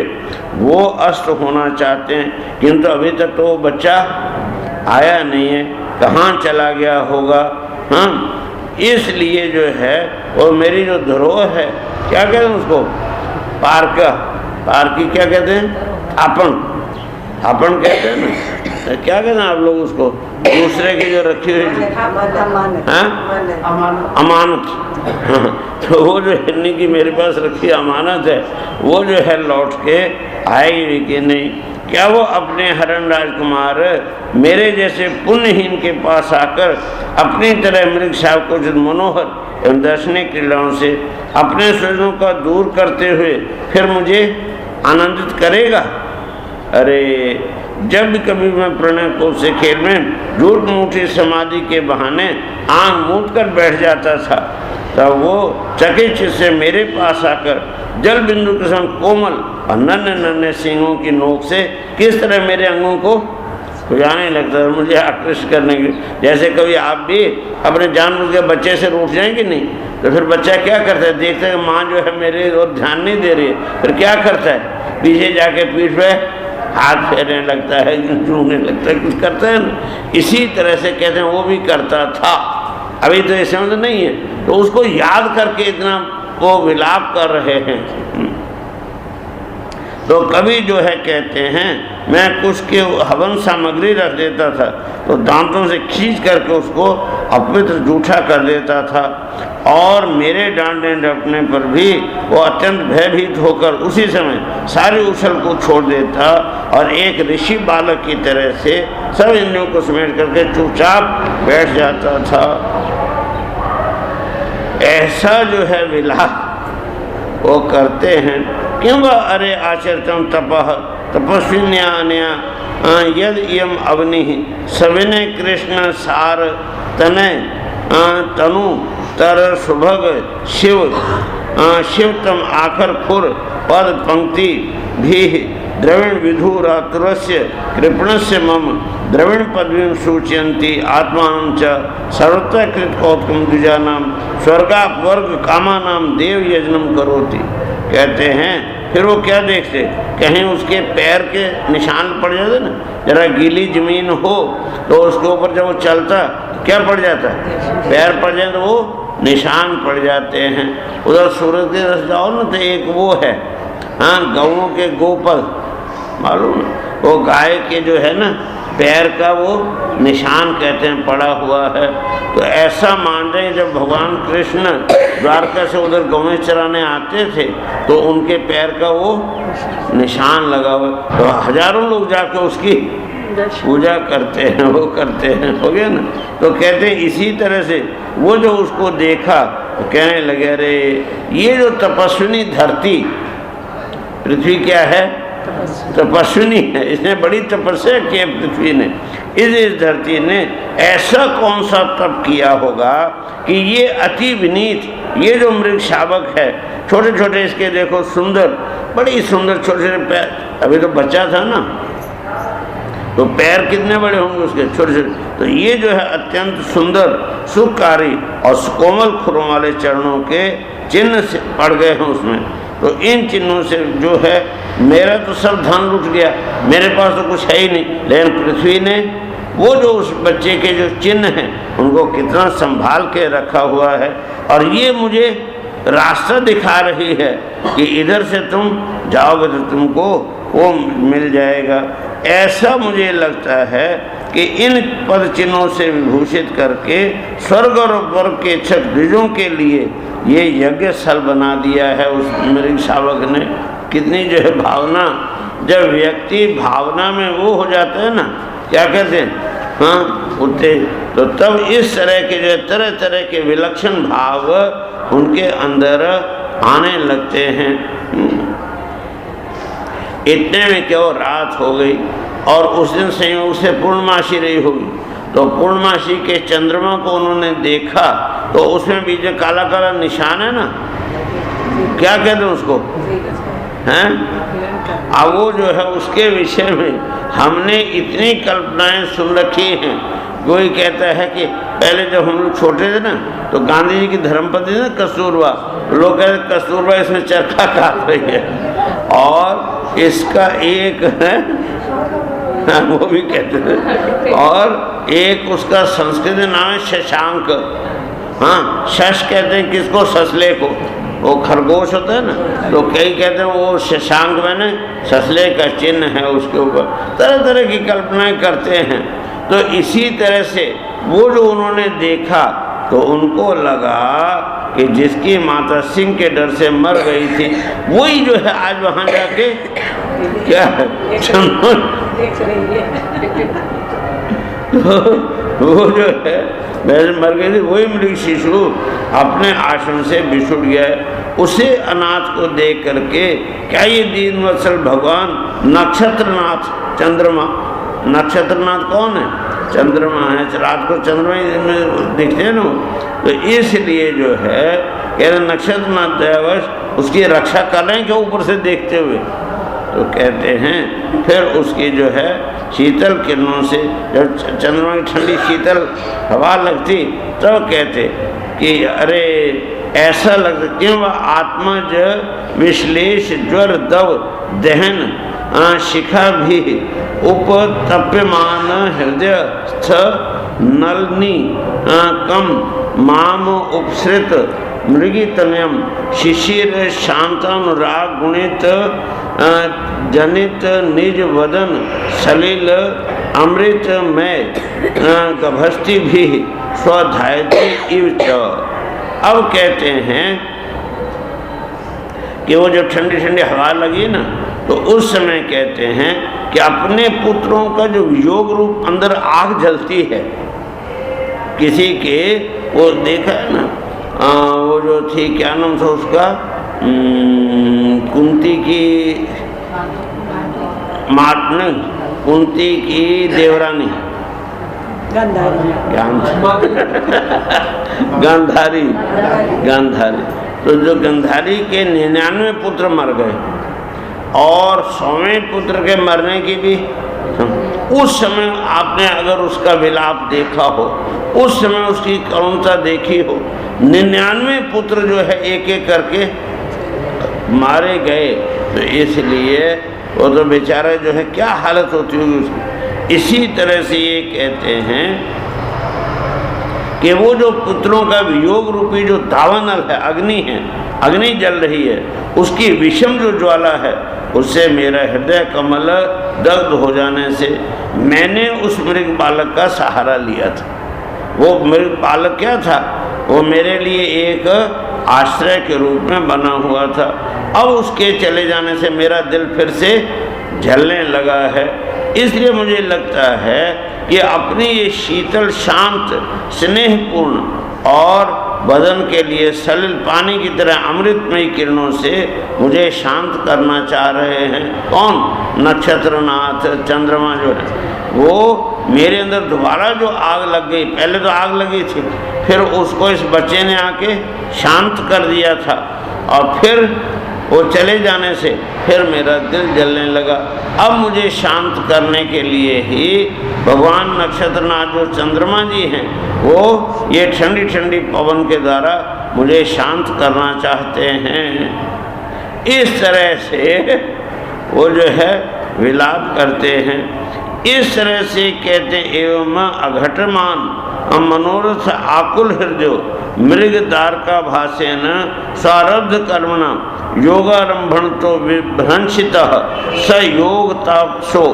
वो अस्त होना चाहते हैं, किंतु अभी तक तो वो बच्चा आया नहीं है, कहाँ चला गया होगा। हाँ, इसलिए जो है वो मेरी जो धरोहर है, क्या कहते हैं उसको, पार्की क्या कहते हैं, अपन कहते हैं ना, क्या कहते हैं आप लोग उसको, दूसरे की जो रखी हुई अमानत। तो वो जो हिरनी की मेरे पास रखी अमानत है, वो जो है लौट के आएगी कि नहीं? क्या वो अपने हरण राजकुमार मेरे जैसे पुण्यहीन के पास आकर अपनी तरह मृग साहब को जो मनोहर एवं दर्शनीय क्रीड़ाओं से अपने स्वजनों का दूर करते हुए फिर मुझे आनंदित करेगा? अरे जब कभी मैं प्रणय को से खेल में झूठ मूठी समाधि के बहाने आंख मूंद कर बैठ जाता था, तब वो चकित से मेरे पास आकर जल बिंदु के समान कोमल और नन्हे नन्हे सींगों की नोक से किस तरह मेरे अंगों को खुजाने लगता है, मुझे आकृष्ट करने के। जैसे कभी आप भी अपने जानबूझ के बच्चे से रूठ जाएंगे नहीं, तो फिर बच्चा क्या करता है, देखता है माँ जो है मेरे और ध्यान नहीं दे रही है, फिर क्या करता है, पीछे जाके पीठ पे हाथ फेरने लगता है, चूमने लगता है, कुछ करता है ना। इसी तरह से कहते हैं वो भी करता था, अभी तो ये समझ नहीं है, तो उसको याद करके इतना वो विलाप कर रहे हैं। तो कभी जो है कहते हैं मैं कुछ के हवन सामग्री रख देता था, तो दांतों से खींच करके उसको अपवित्र जूठा कर देता था, और मेरे डांटने डपने पर भी वो अत्यंत भयभीत होकर उसी समय सारी उछल को छोड़ देता और एक ऋषि बालक की तरह से सब इंद्रियों को समेट करके चुपचाप बैठ जाता था। ऐसा जो है विलाप वो करते हैं। क्यों? अरे आचरतम तपः तपस्विन्या यद इयम अवनि सविनय कृष्ण सार तनय तनु तर सुभग शिवतम आखर खुर पद पंक्ति भी द्रविण विधुरातुरस्य कृपणस्य मम द्रविण पदवीं सूचयन्ति आत्मानं च सर्वत्र कृत कौतुकम द्विजानां स्वर्गापवर्ग कामानां देव यजनम करोति। कहते हैं फिर वो क्या देखते, कहीं उसके पैर के निशान पड़ जाते ना, जरा गीली जमीन हो तो उसके ऊपर जब वो चलता तो क्या पड़ जाता है, पैर पड़ जाए तो वो निशान पड़ जाते हैं। उधर सूरत के तरफ जाओ ना तो एक वो है, हाँ, गौओं के गोपल, मालूम, वो गाय के जो है ना पैर का वो निशान कहते हैं पड़ा हुआ है। तो ऐसा मान रहे हैं जब भगवान कृष्ण द्वारका से उधर गौएं चराने आते थे तो उनके पैर का वो निशान लगा हुआ, तो हजारों लोग जाकर उसकी पूजा करते हैं, वो करते हैं, हो गया ना। तो कहते हैं इसी तरह से वो जो उसको देखा तो कहने लगे अरे ये जो तपस्विनी धरती पृथ्वी क्या है, तपस्विनी है, इसने बड़ी तपस्या की पृथ्वी ने, इस धरती ने ऐसा कौन सा तप किया होगा कि ये अति विनीत, ये जो मृग शावक है, छोटे छोटे इसके देखो सुंदर, बड़ी सुंदर छोटे छोटे पैर, अभी तो बच्चा था ना तो पैर कितने बड़े होंगे उसके, छोटे छोटे। तो ये जो है अत्यंत सुंदर सुखकारी और कोमल खुरों वाले चरणों के चिन्ह से पड़ गए हैं उसमें। तो इन चिन्हों से जो है मेरा तो सब धन लुट गया, मेरे पास तो कुछ है ही नहीं, लेकिन पृथ्वी ने वो जो उस बच्चे के जो चिन्ह हैं उनको कितना संभाल के रखा हुआ है, और ये मुझे रास्ता दिखा रही है कि इधर से तुम जाओगे तो तुमको वो मिल जाएगा। ऐसा मुझे लगता है कि इन पद चिन्हों से विभूषित करके स्वर्ग और वर्ग के इच्छुक द्विजों के लिए ये यज्ञ स्थल बना दिया है उस मृग शावक ने। कितनी जो है भावना, जब व्यक्ति भावना में वो हो जाता है ना, क्या कहते हैं, हाँ उठते, तो तब इस तरह के जो तरह तरह के विलक्षण भाव उनके अंदर आने लगते हैं। इतने में क्यों रात हो गई और उस दिन संयोग से पूर्णमासी रही होगी, तो पूर्णमासी के चंद्रमा को उन्होंने देखा तो उसमें भी जो काला काला निशान है ना, क्या कहते हैं उसको, हैं? अब वो जो है उसके विषय में हमने इतनी कल्पनाएं सुन रखी हैं। कोई कहता है कि पहले जब हम लोग छोटे थे ना, तो गांधी जी की धर्मपत्नी ना कस्तूरबा, लोग कहते कस्तूरबा इसमें चरखा काट रही है, और इसका एक है वो भी कहते हैं, और एक उसका संस्कृत नाम है शशांक। हाँ, शश कहते हैं किसको, ससले को, वो खरगोश होता है ना, तो कई कहते हैं वो शशांक मैंने ससले का चिन्ह है उसके ऊपर। तरह तरह की कल्पनाएं करते हैं। तो इसी तरह से वो जो उन्होंने देखा तो उनको लगा कि जिसकी माता सिंह के डर से मर गई थी वही जो है आज वहाँ जाके क्या है तो वो जो है मर गई थी, वही मृग शिशु अपने आश्रम से बिछुड़ गया। उसे अनाथ को देख करके क्या ये दीन वत्सल भगवान नक्षत्रनाथ चंद्रमा, नक्षत्रनाथ कौन है, चंद्रमा है, रात को चंद्रमा में दिखते हैं ना, तो इसलिए जो है कह रहे नक्षत्रनाथ दयावश उसकी रक्षा कर रहे हैं क्या ऊपर से देखते हुए। तो कहते हैं फिर उसकी जो है शीतल किरणों से जब चंद्रमा की ठंडी शीतल हवा लगती तब तो कहते कि अरे ऐसा लगता क्यों वह आत्मज विश्लेष ज्वर दव दहन शिखा भी उपतप्यमान हृदय स्थ नलनी कम माम उपसृत मृगितनयम शिशिर शांतानुराग गुणित जनित निज वदन सलिल अमृत में गभस्ती भी स्वधायती इव च। अब कहते हैं कि वो जब ठंडी ठंडी हवा लगी ना, तो उस समय कहते हैं कि अपने पुत्रों का जो वियोग रूप अंदर आग जलती है किसी के, वो देखा है ना, वो जो थी क्या नाम था उसका, कुंती की मातन, कुंती की देवरानी गांधारी, गांधारी। तो जो गांधारी के 99 पुत्र मर गए और 100वें पुत्र के मरने की भी, उस समय आपने अगर उसका विलाप देखा हो, उस समय उसकी करुणता देखी हो, 99 पुत्र जो है एक एक करके मारे गए, तो इसलिए वो तो बेचारा जो है क्या हालत होती होगी उसकी। इसी तरह से ये कहते हैं कि वो जो पुत्रों का वियोग रूपी जो दावानल है, अग्नि है, अग्नि जल रही है, उसकी विषम जो ज्वाला है उससे मेरा हृदय कमल दग्ध हो जाने से मैंने उस मृग बालक का सहारा लिया था। वो मृग बालक क्या था, वो मेरे लिए एक आश्रय के रूप में बना हुआ था। अब उसके चले जाने से मेरा दिल फिर से जलने लगा है। इसलिए मुझे लगता है कि अपनी ये शीतल शांत स्नेहपूर्ण और बदन के लिए सलिल पानी की तरह अमृतमयी किरणों से मुझे शांत करना चाह रहे हैं। कौन, नक्षत्रनाथ चंद्रमा जो है, वो मेरे अंदर दोबारा जो आग लग गई, पहले तो आग लगी थी, फिर उसको इस बच्चे ने आके शांत कर दिया था, और फिर वो चले जाने से फिर मेरा दिल जलने लगा। अब मुझे शांत करने के लिए ही भगवान नक्षत्रनाथ जो चंद्रमा जी हैं, वो ये ठंडी ठंडी पवन के द्वारा मुझे शांत करना चाहते हैं। इस तरह से वो जो है विलाप करते हैं। इस तरह से कहते एवं अघटमान मनोरथ आकुल हृदय मृग दारका भाषेन स्वारब्ध कर्मणा योगारंभण तो विभ्रंशित स योग तापसो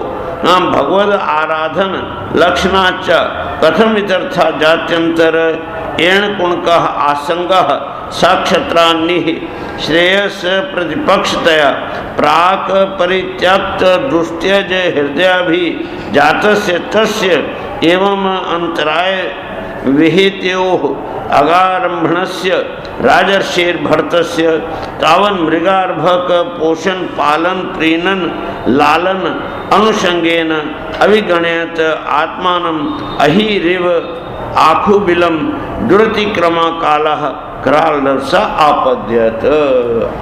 भगवद आराधन लक्षणाच कथम इतर्था जात्यंतर एण कुणकः आसंगः साक्षत्रान्निः श्रेयस प्रतिपक्षतया प्राक परित्यक्त दुष्ट्यज हृदयाभि जातस्य तस्य एवं अंतराय विहित्योः अगारंभणस्य राजर्षिर्भर्तस्य तावन मृगार्भक पोषण पालन प्रीणन लालन अनुषंगेन अभिगणयत आत्मानं अहिरिव आखुबिलम दुरतिक्रमा कालः करालसा आपद्यत।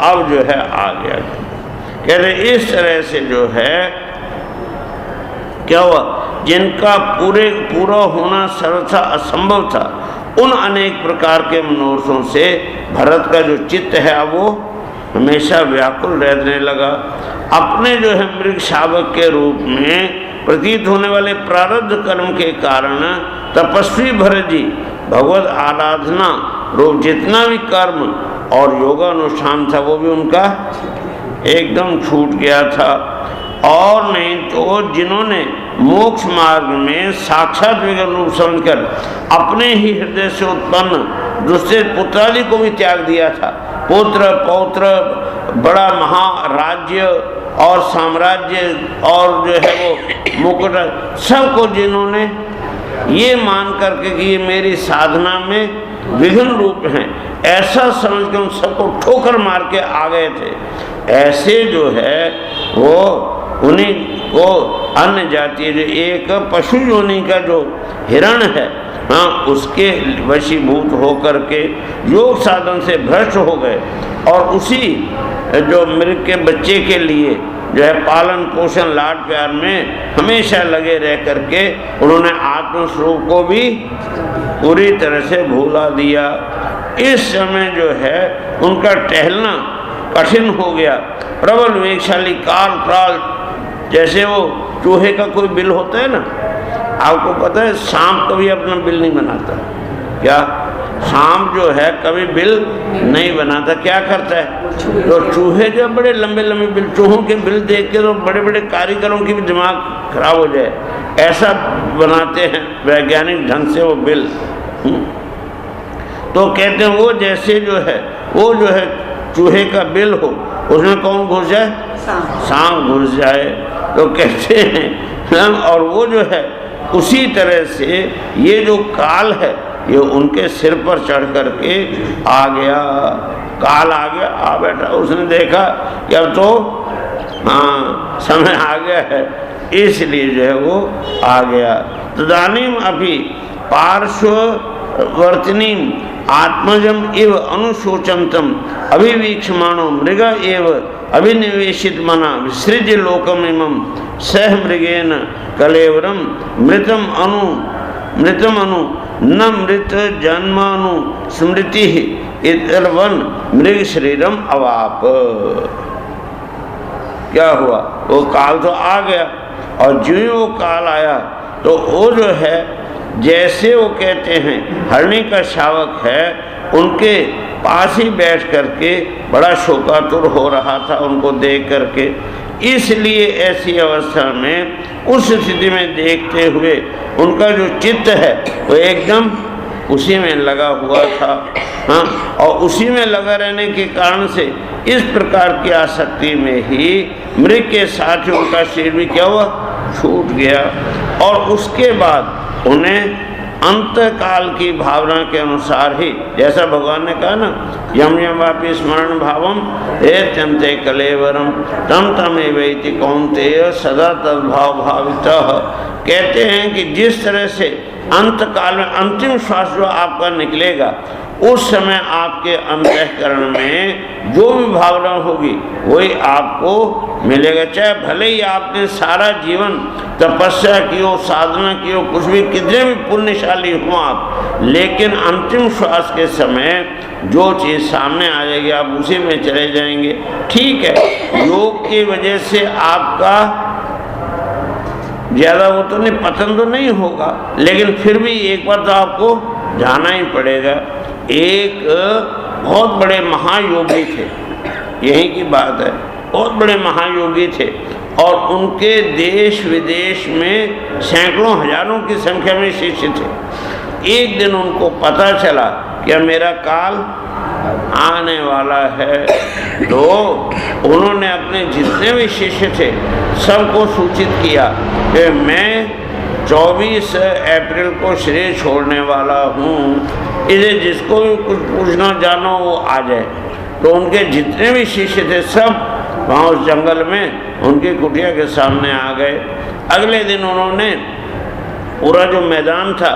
अब जो है आ गया, कह रहे इस तरह से जो है क्या हुआ, जिनका पूरा होना सर्वथा असंभव था, उन अनेक प्रकार के मनोरथों से भरत का जो चित्त है वो हमेशा व्याकुल रहने लगा। अपने जो है मृग शावक के रूप में प्रतीत होने वाले प्रारब्ध कर्म के कारण तपस्वी भरत जी भगवत आराधना रूप जितना भी कर्म और योगानुष्ठान था वो भी उनका एकदम छूट गया था। और नहीं तो जिन्होंने मोक्ष मार्ग में साक्षात विग्रह रूप समझकर अपने ही हृदय से उत्पन्न दूसरे पुत्रादि को भी त्याग दिया था, पुत्र पौत्र बड़ा महाराज्य और साम्राज्य और जो है वो मुकुट सबको जिन्होंने ये मान करके कि ये मेरी साधना में विघ्न रूप हैं ऐसा समझ के उन सबको ठोकर मार के आ गए थे, ऐसे जो है वो उन्हीं को अन्य जाति जो एक पशु योनि का जो हिरण है, हाँ, उसके वशीभूत होकर के योग साधन से भ्रष्ट हो गए और उसी जो मृग के बच्चे के लिए जो है पालन पोषण लाड प्यार में हमेशा लगे रह करके उन्होंने आत्मस्वरूप को भी पूरी तरह से भूला दिया। इस समय जो है उनका टहलना कठिन हो गया। प्रबल वेगशाली काल प्राल जैसे वो चूहे का कोई बिल होता है ना, आपको पता है सांप कभी अपना बिल नहीं बनाता, क्या सांप जो है कभी बिल नहीं बनाता, क्या करता है, तो चूहे जो बड़े लंबे लंबे बिल, चूहों के बिल देख के तो बड़े बड़े कारीगरों की भी दिमाग खराब हो जाए, ऐसा बनाते हैं वैज्ञानिक ढंग से वो बिल। तो कहते हैं वो जैसे जो है वो जो है चूहे का बिल हो उसमें कौन घुस जाए, सांप घुस जाए। तो कहते हैं और वो जो है उसी तरह से ये जो काल है ये उनके सिर पर चढ़ करके आ गया, काल आ गया, आ बैठा, उसने देखा कि अब तो हाँ समय आ गया है, इसलिए जो है वो आ गया। तदानीम अभी पार्श्ववर्तिनी आत्मजम इव अनुशोचंतम अभिवीक्षमाणो मृग एव अभिनिवेशित मना विसृज लोकम इमं सह मृगेन कलेवरम मृतम अनु न मृत जन्मानु स्मृति इतरवन मृग शरीरम अवाप। क्या हुआ, वो काल तो आ गया और जो ही वो काल आया तो वो जो है जैसे वो कहते हैं हरणी का शावक है उनके पास ही बैठ करके बड़ा शोकातुर हो रहा था उनको देख करके, इसलिए ऐसी अवस्था में उस स्थिति में देखते हुए उनका जो चित्त है वो एकदम उसी में लगा हुआ था। हाँ, और उसी में लगा रहने के कारण से इस प्रकार की आसक्ति में ही मृग के साथ ही उनका शरीर भी क्या हुआ, छूट गया। और उसके बाद उन्हें अंत काल की भावना के अनुसार ही, जैसा भगवान ने कहा ना, यम यम वापि स्मरण भावम हे चंते कलेवरम तम तम एवैति कौन्तेय सदा तद्भाव भावितः। कहते हैं कि जिस तरह से अंत काल में अंतिम श्वास जो आपका निकलेगा उस समय आपके अंतःकरण में जो भी भावना होगी वही आपको मिलेगा, चाहे भले ही आपने सारा जीवन तपस्या की हो, साधना की हो, कुछ भी कितने भी पुण्यशाली हो आप, लेकिन अंतिम श्वास के समय जो चीज़ सामने आ जाएगी आप उसी में चले जाएंगे। ठीक है, योग की वजह से आपका ज़्यादा वो तो नहीं, पतन तो नहीं होगा, लेकिन फिर भी एक बार तो आपको जाना ही पड़ेगा। एक बहुत बड़े महायोगी थे, यही की बात है, बहुत बड़े महायोगी थे और उनके देश विदेश में सैकड़ों हजारों की संख्या में शिष्य थे। एक दिन उनको पता चला कि मेरा काल आने वाला है, तो उन्होंने अपने जितने भी शिष्य थे सबको सूचित किया कि मैं 24 अप्रैल को शरीर छोड़ने वाला हूँ, इसे जिसको भी कुछ पूछना जानो वो आ जाए। तो उनके जितने भी शिष्य थे सब वहाँ उस जंगल में उनकी कुटिया के सामने आ गए। अगले दिन उन्होंने पूरा जो मैदान था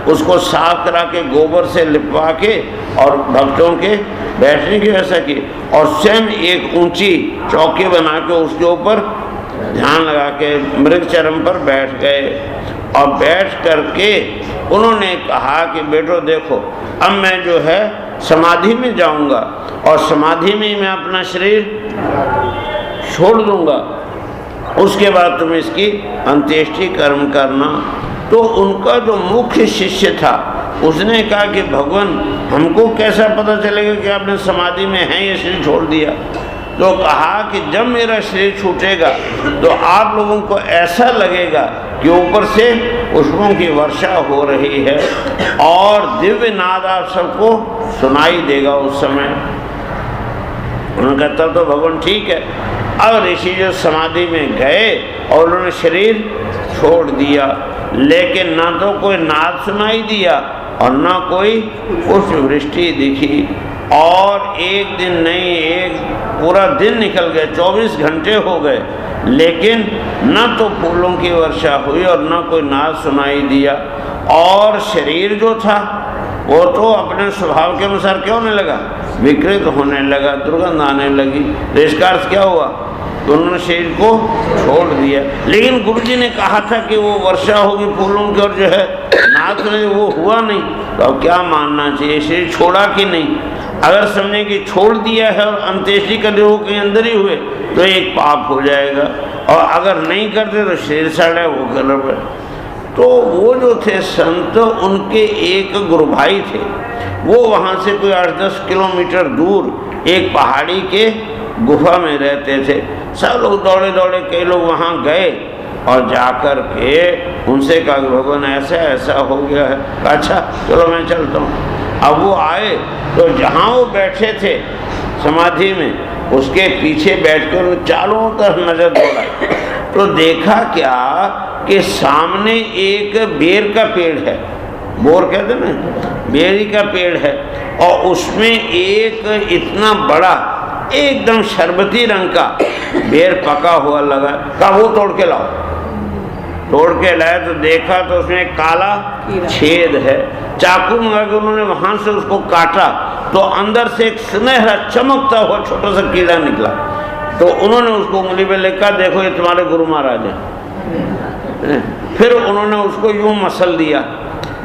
उसको साफ करा के गोबर से लिपवा के और भक्तों के बैठने की व्यवस्था की, और स्वयं एक ऊंची चौकी बना के उसके ऊपर ध्यान लगा के मृग चरम पर बैठ गए। और बैठ करके उन्होंने कहा कि बेटो देखो, अब मैं जो है समाधि में जाऊंगा और समाधि में ही मैं अपना शरीर छोड़ दूंगा, उसके बाद तुम इसकी अंत्येष्टि कर्म करना। तो उनका जो मुख्य शिष्य था उसने कहा कि भगवान हमको कैसा पता चलेगा कि आपने समाधि में हैं ये शरीर छोड़ दिया। तो कहा कि जब मेरा शरीर छूटेगा तो आप लोगों को ऐसा लगेगा कि ऊपर से पुष्पों की वर्षा हो रही है और दिव्य नाद आप सबको सुनाई देगा उस समय। उन्होंने कहा तब तो भगवान ठीक है। अब ऋषि जो समाधि में गए और उन्होंने शरीर छोड़ दिया, लेकिन ना तो कोई नाद सुनाई दिया और ना कोई पुष्प वृष्टि दिखी। और एक दिन नहीं, एक पूरा दिन निकल गए, 24 घंटे हो गए, लेकिन न तो फूलों की वर्षा हुई और न कोई नाद सुनाई दिया। और शरीर जो था वो तो अपने स्वभाव के अनुसार क्यों होने लगा, विकृत होने लगा, दुर्गंध आने लगी। तो इसका अर्थ क्या हुआ, तो उन्होंने शरीर को छोड़ दिया। लेकिन गुरु जी ने कहा था कि वो वर्षा होगी फूलों की और जो है नाद सुनाई, वो हुआ नहीं। तो अब क्या मानना चाहिए, शरीर छोड़ा कि नहीं? अगर समझे कि छोड़ दिया है और अंत्येष्टि करते वो कहीं अंदर ही हुए तो एक पाप हो जाएगा, और अगर नहीं करते तो शरीर सड़ा वो गलत है। तो वो जो थे संत, उनके एक गुरु भाई थे, वो वहाँ से कोई 8-10 किलोमीटर दूर एक पहाड़ी के गुफा में रहते थे। सब लोग दौड़े दौड़े कई लोग वहाँ गए और जाकर के उनसे कहा कि भगवान ऐसा ऐसा हो गया है। अच्छा चलो मैं चलता हूँ। अब वो आए तो जहाँ वो बैठे थे समाधि में, उसके पीछे बैठकर चारों तरफ नजर दौड़ाई तो देखा क्या कि सामने एक बेर का पेड़ है, बोर कहते ना, बेरी का पेड़ है, और उसमें एक इतना बड़ा एकदम शरबती रंग का बेर पका हुआ लगा। कहा वो तोड़ के लाओ। तोड़ के लाए तो देखा तो उसमें काला छेद है। चाकू मंगा के उन्होंने वहां से उसको काटा तो अंदर से एक सुनहरा चमकता हुआ छोटा सा कीड़ा निकला। तो उन्होंने उसको उंगली पे लिखा, देखो ये तुम्हारे गुरु महाराज हैं। फिर उन्होंने उसको यूं मसल दिया,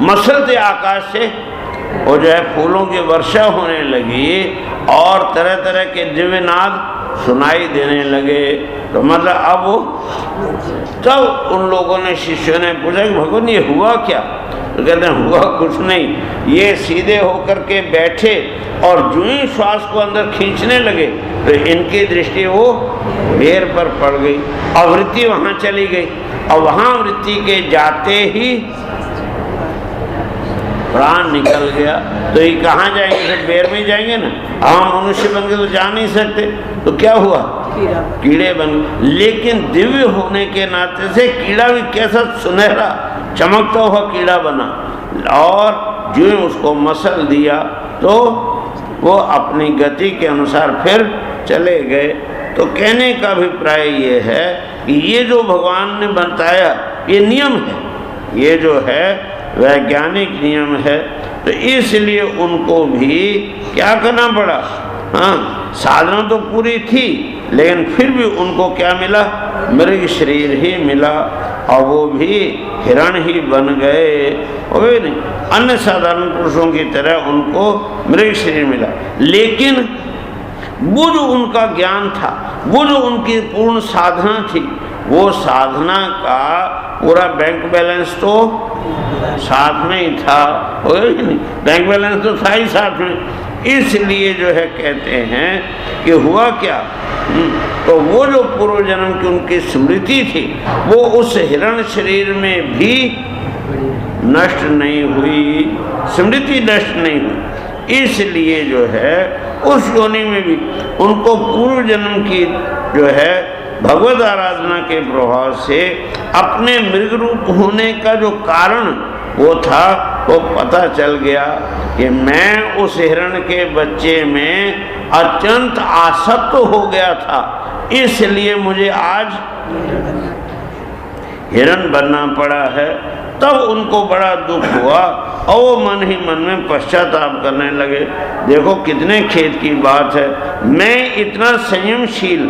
मसलते आकाश से वो जो है फूलों की वर्षा होने लगी और तरह तरह के दिव्य नाद सुनाई देने लगे। तो मतलब अब वो, तब उन लोगों ने, शिष्यों ने पूछा कि भगवान ये हुआ क्या? तो कहते हैं हुआ कुछ नहीं, ये सीधे होकर के बैठे और जो ही श्वास को अंदर खींचने लगे तो इनकी दृष्टि वो बेर पर पड़ गई और वृत्ति वहाँ चली गई, और वहाँ वृत्ति के जाते ही प्राण निकल गया। तो ये कहाँ जाएंगे, सब बेर में जाएंगे ना। हम मनुष्य बन के तो जा नहीं सकते, तो क्या हुआ, कीड़े बन गए। लेकिन दिव्य होने के नाते से कीड़ा भी कैसा सुनहरा चमकता हुआ कीड़ा बना, और जो उसको मसल दिया तो वो अपनी गति के अनुसार फिर चले गए। तो कहने का अभिप्राय ये है कि ये जो भगवान ने बताया ये नियम है, ये जो है वैज्ञानिक नियम है। तो इसलिए उनको भी क्या करना पड़ा, हाँ साधना तो पूरी थी लेकिन फिर भी उनको क्या मिला, मृग शरीर ही मिला, और वो भी हिरण ही बन गए, हो गए नहीं। अन्य साधारण पुरुषों की तरह उनको मृग शरीर मिला, लेकिन वो जो उनका ज्ञान था, वो जो उनकी पूर्ण साधना थी, वो साधना का पूरा बैंक बैलेंस तो साथ में ही था, हो गया नहीं, बैंक बैलेंस तो था ही साथ में। इसलिए जो है कहते हैं कि हुआ क्या तो वो जो पूर्व जन्म की उनकी स्मृति थी वो उस हिरण शरीर में भी नष्ट नहीं हुई, स्मृति नष्ट नहीं हुई। इसलिए जो है उस योनि में भी उनको पूर्व जन्म की जो है भगवत आराधना के प्रभाव से अपने मृग रूप होने का जो कारण वो था वो पता चल गया कि मैं उस हिरण के बच्चे में अत्यंत आसक्त हो गया था, इसलिए मुझे आज हिरण बनना पड़ा है। तब उनको बड़ा दुख हुआ और वो मन ही मन में पश्चाताप करने लगे। देखो कितने खेद की बात है, मैं इतना संयमशील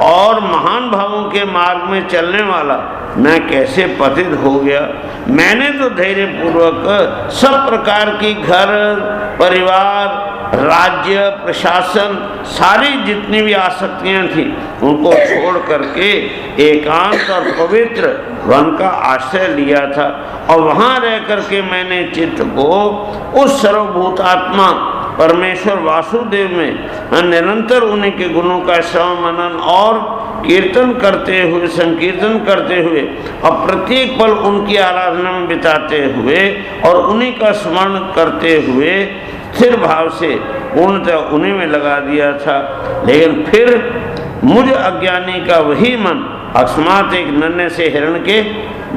और महान भावों के मार्ग में चलने वाला मैं कैसे पतित हो गया। मैंने तो धैर्य पूर्वक सब प्रकार की घर परिवार राज्य प्रशासन सारी जितनी भी आसक्तियां थी उनको छोड़ करके एकांत और पवित्र वन का आश्रय लिया था और वहां रह करके मैंने चित्त को उस सर्वभूतात्मा परमेश्वर वासुदेव में निरंतर उन्हीं के गुणों का श्रवण मनन और कीर्तन करते हुए संकीर्तन करते हुए और प्रत्येक पल उनकी आराधना में बिताते हुए और उन्हीं का स्मरण करते हुए स्थिर भाव से पूर्णतः उन्हीं में लगा दिया था। लेकिन फिर मुझ अज्ञानी का वही मन अकस्मात एक नन्हे से हिरण के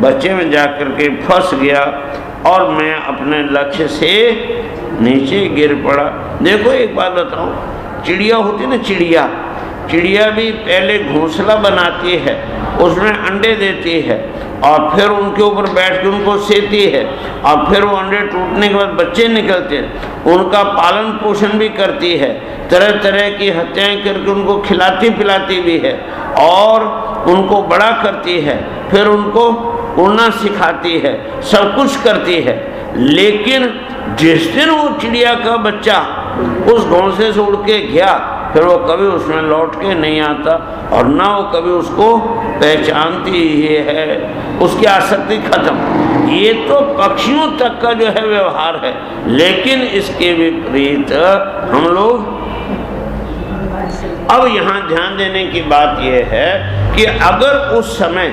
बच्चे में जाकर के फंस गया और मैं अपने लक्ष्य से नीचे गिर पड़ा। देखो एक बात बताऊं, चिड़िया होती ना, चिड़िया भी पहले घोंसला बनाती है, उसमें अंडे देती है और फिर उनके ऊपर बैठ के उनको सेती है और फिर वो अंडे टूटने के बाद बच्चे निकलते हैं, उनका पालन पोषण भी करती है, तरह तरह की हत्याएं करके उनको खिलाती पिलाती भी है और उनको बड़ा करती है, फिर उनको उड़ना सिखाती है, सब कुछ करती है। लेकिन जिस दिन वो चिड़िया का बच्चा उस घोंसले से उड़ के गया फिर वो कभी उसमें लौट के नहीं आता और ना वो कभी उसको पहचानती ही है, उसकी आसक्ति खत्म। ये तो पक्षियों तक का जो है व्यवहार है, लेकिन इसके विपरीत हम लोग अब यहाँ ध्यान देने की बात यह है कि अगर उस समय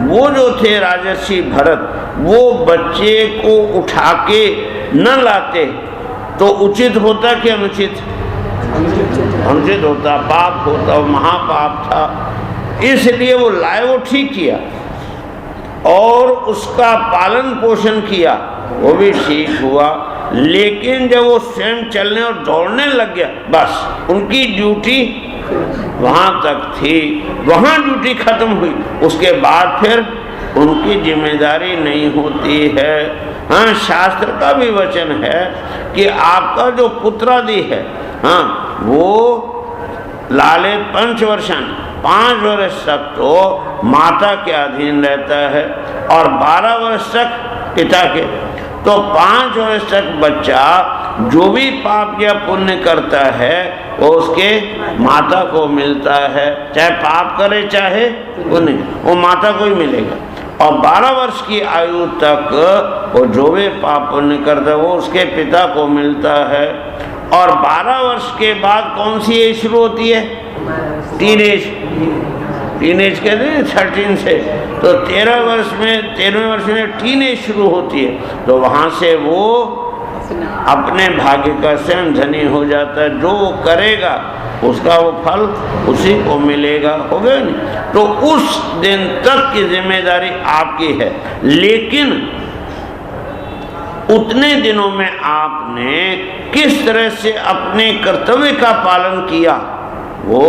वो जो थे राजर्षि भरत वो बच्चे को उठा के न लाते तो उचित होता कि अनुचित? अनुचित होता, पाप होता, वो महापाप था। इसलिए वो लाए, वो ठीक किया और उसका पालन पोषण किया, वो भी ठीक हुआ। लेकिन जब वो स्वयं चलने और दौड़ने लग गया बस उनकी ड्यूटी वहाँ तक थी, वहाँ ड्यूटी खत्म हुई, उसके बाद फिर उनकी जिम्मेदारी नहीं होती है। हाँ, शास्त्र का भी वचन है कि आपका जो पुत्रादि है हाँ वो लाले 5 वर्षान 5 वर्ष तक तो माता के अधीन रहता है और 12 वर्ष तक पिता के। तो 5 वर्ष तक बच्चा जो भी पाप या पुण्य करता है वो उसके माता को मिलता है, चाहे पाप करे चाहे पुण्य, वो माता को ही मिलेगा। और 12 वर्ष की आयु तक वो जो भी पाप पुण्य करता है वो उसके पिता को मिलता है। और 12 वर्ष के बाद कौन सी एज शुरू होती है? टीनेज कहते हैं 13 से, तो 13वें वर्ष में टीनेज शुरू होती है। तो वहाँ से वो अपने भाग्य का स्वयं धनी हो जाता है, जो वो करेगा उसका वो फल उसी को मिलेगा, हो गया नहीं? तो उस दिन तक की जिम्मेदारी आपकी है, लेकिन उतने दिनों में आपने किस तरह से अपने कर्तव्य का पालन किया वो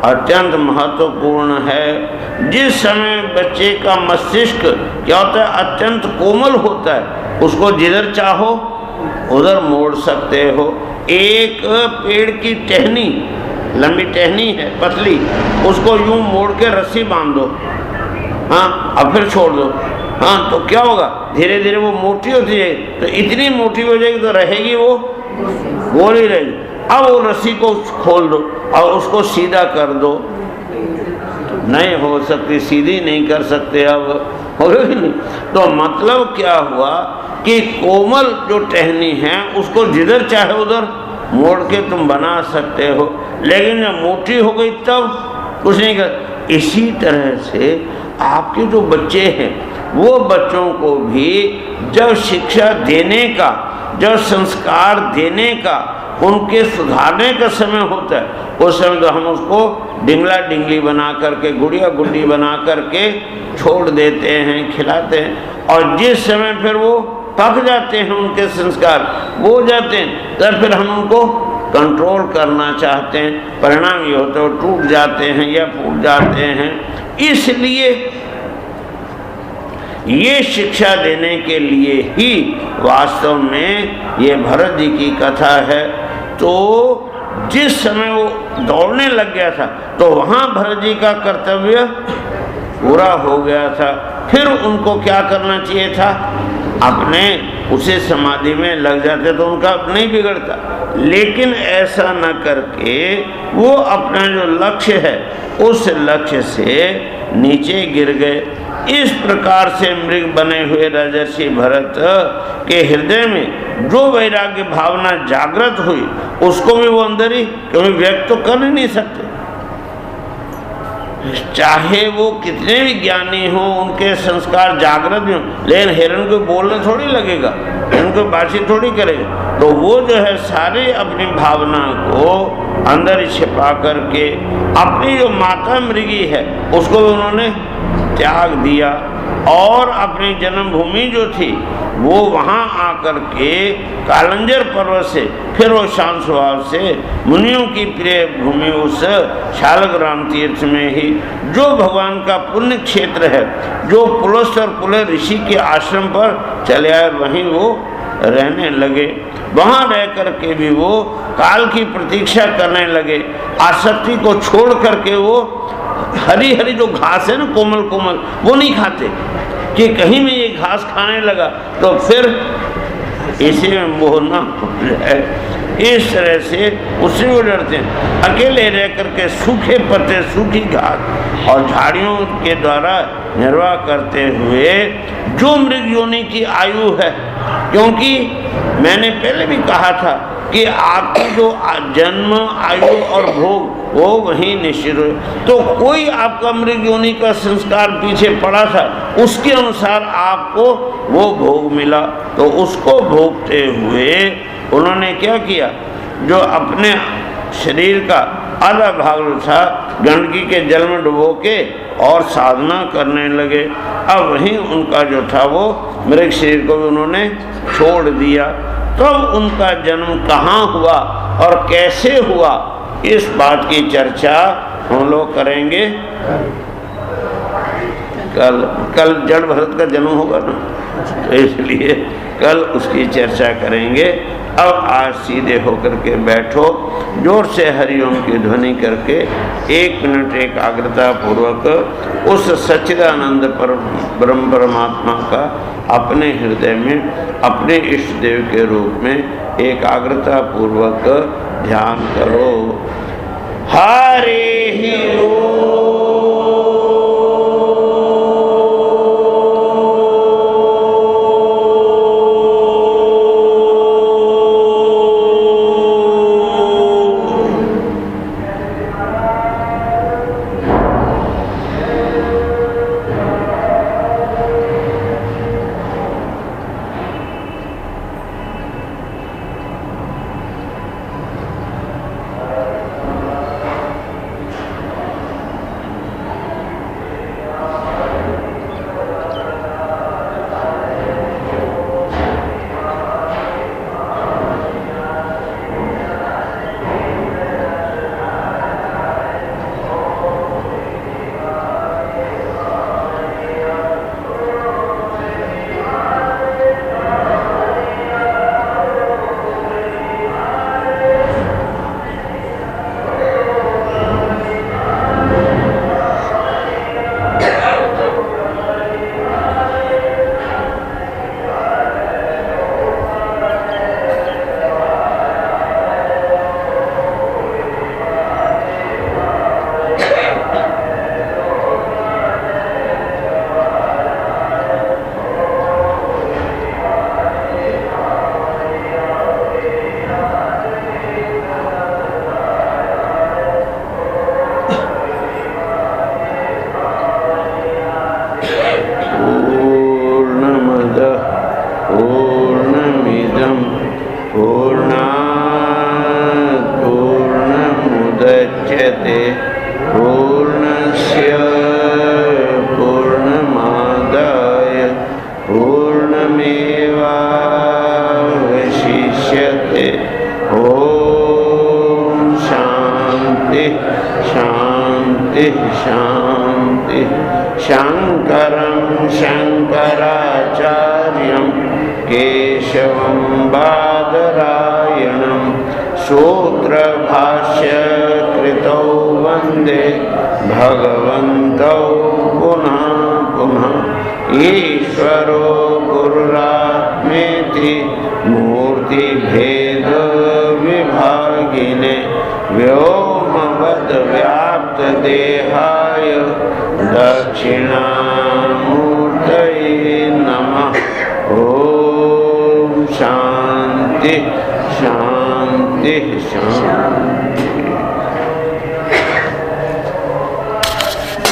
अत्यंत महत्वपूर्ण है। जिस समय बच्चे का मस्तिष्क क्या होता है, अत्यंत कोमल होता है, उसको जिधर चाहो उधर मोड़ सकते हो। एक पेड़ की टहनी, लंबी टहनी है पतली, उसको यूं मोड़ के रस्सी बांध दो, हाँ, अब फिर छोड़ दो, हाँ, तो क्या होगा, धीरे धीरे वो मोटी होती जाएगी। तो इतनी मोटी हो जाएगी तो रहेगी वो गोल ही रहेगी। अब वो रस्सी को खोल दो और उसको सीधा कर दो, नहीं हो सकती, सीधी नहीं कर सकते, अब हो गई नहीं। तो मतलब क्या हुआ कि कोमल जो टहनी है उसको जिधर चाहे उधर मोड़ के तुम बना सकते हो, लेकिन जब मोटी हो गई तब कुछ नहीं कर। इसी तरह से आपके जो बच्चे हैं वो बच्चों को भी जब शिक्षा देने का, जब संस्कार देने का, उनके सुधारने का समय होता है, उस समय तो हम उसको डिंगला डिंगली बना करके, गुड़िया गुड्डी बना करके छोड़ देते हैं, खिलाते हैं। और जिस समय फिर वो पक जाते हैं, उनके संस्कार वो हो जाते हैं, तब फिर हम उनको कंट्रोल करना चाहते हैं। परिणाम ये होता है वो टूट जाते हैं या फूट जाते हैं। इसलिए ये शिक्षा देने के लिए ही वास्तव में ये भरत जी की कथा है। तो जिस समय वो दौड़ने लग गया था तो वहाँ भरत जी का कर्तव्य पूरा हो गया था। फिर उनको क्या करना चाहिए था, अपने उसे समाधि में लग जाते तो उनका नहीं बिगड़ता, लेकिन ऐसा न करके वो अपना जो लक्ष्य है उस लक्ष्य से नीचे गिर गए। इस प्रकार से मृग बने हुए राजर्षि भरत के हृदय में जो वैराग्य भावना जागृत हुई उसको भी वो अंदर ही कभी व्यक्त तो कर ही नहीं सकते, चाहे वो कितने भी ज्ञानी हो, उनके संस्कार जागृत भी हो, लेकिन हिरण को बोलने थोड़ी लगेगा, हिरण को बातचीत थोड़ी करेगा। तो वो जो है सारे अपनी भावना को अंदर ही छिपा करके अपनी जो माता मृगी है उसको भी उन्होंने त्याग दिया और अपनी जन्मभूमि जो थी वो वहाँ आकर के कालंजर पर्वत से फिर वो शांत स्वभाव से मुनियों की प्रिय भूमि उस शालग्राम तीर्थ में ही जो भगवान का पुण्य क्षेत्र है, जो पुलस्त्य और पुलह ऋषि के आश्रम पर चले आए, वहीं वो रहने लगे। वहाँ रह कर के भी वो काल की प्रतीक्षा करने लगे। आसक्ति को छोड़ करके वो हरी हरी जो घास है ना, कोमल कोमल, वो नहीं खाते कि कहीं में ये घास खाने लगा तो फिर इसी में मोह न हो जाए। इस तरह से उससे वो डरते हैं। अकेले रह करके सूखे पत्ते, सूखी घास और झाड़ियों के द्वारा निर्वाह करते हुए जो मृग योनि की आयु है, क्योंकि मैंने पहले भी कहा था कि आपकी जो जन्म, आयु और भोग वो वहीं निश्चित हो, तो कोई आपका मृग योनि का संस्कार पीछे पड़ा था, उसके अनुसार आपको वो भोग मिला। तो उसको भोगते हुए उन्होंने क्या किया, जो अपने शरीर का आधा भाग था गंडकी के जल में डुबो के और साधना करने लगे। अब वहीं उनका जो था वो मृग शरीर को भी उन्होंने छोड़ दिया। तब उनका जन्म कहाँ हुआ और कैसे हुआ, इस बात की चर्चा हम लोग करेंगे कल जड़ भरत का जन्म होगा ना, तो इसलिए कल उसकी चर्चा करेंगे। अब आज सीधे होकर के बैठो, जोर से हरिओम की ध्वनि करके 1 मिनट एकाग्रता पूर्वक उस सच्चिदानंद पर ब्रह्म परमात्मा का अपने हृदय में अपने इष्ट देव के रूप में एकाग्रता पूर्वक ध्यान करो। हरे ही मुच्यते पूर्णस्य पूर्णमादाय पूर्णमेवावशिष्यते। ॐ शान्ति शान्ति शान्ति। शङ्करं शङ्कराचार्यं केशवं बादरायणं सूत्रभाष्यकृतौ वन्दे भगवन्तौ पुनः पुनः। ईश्वरो गुरुरात्मेति मूर्तिभेदविभागिने व्योमवद्व्याप्तदेहाय दक्षिणामूर्तये नमः। ॐ शान्ति शान्ति शान्ति।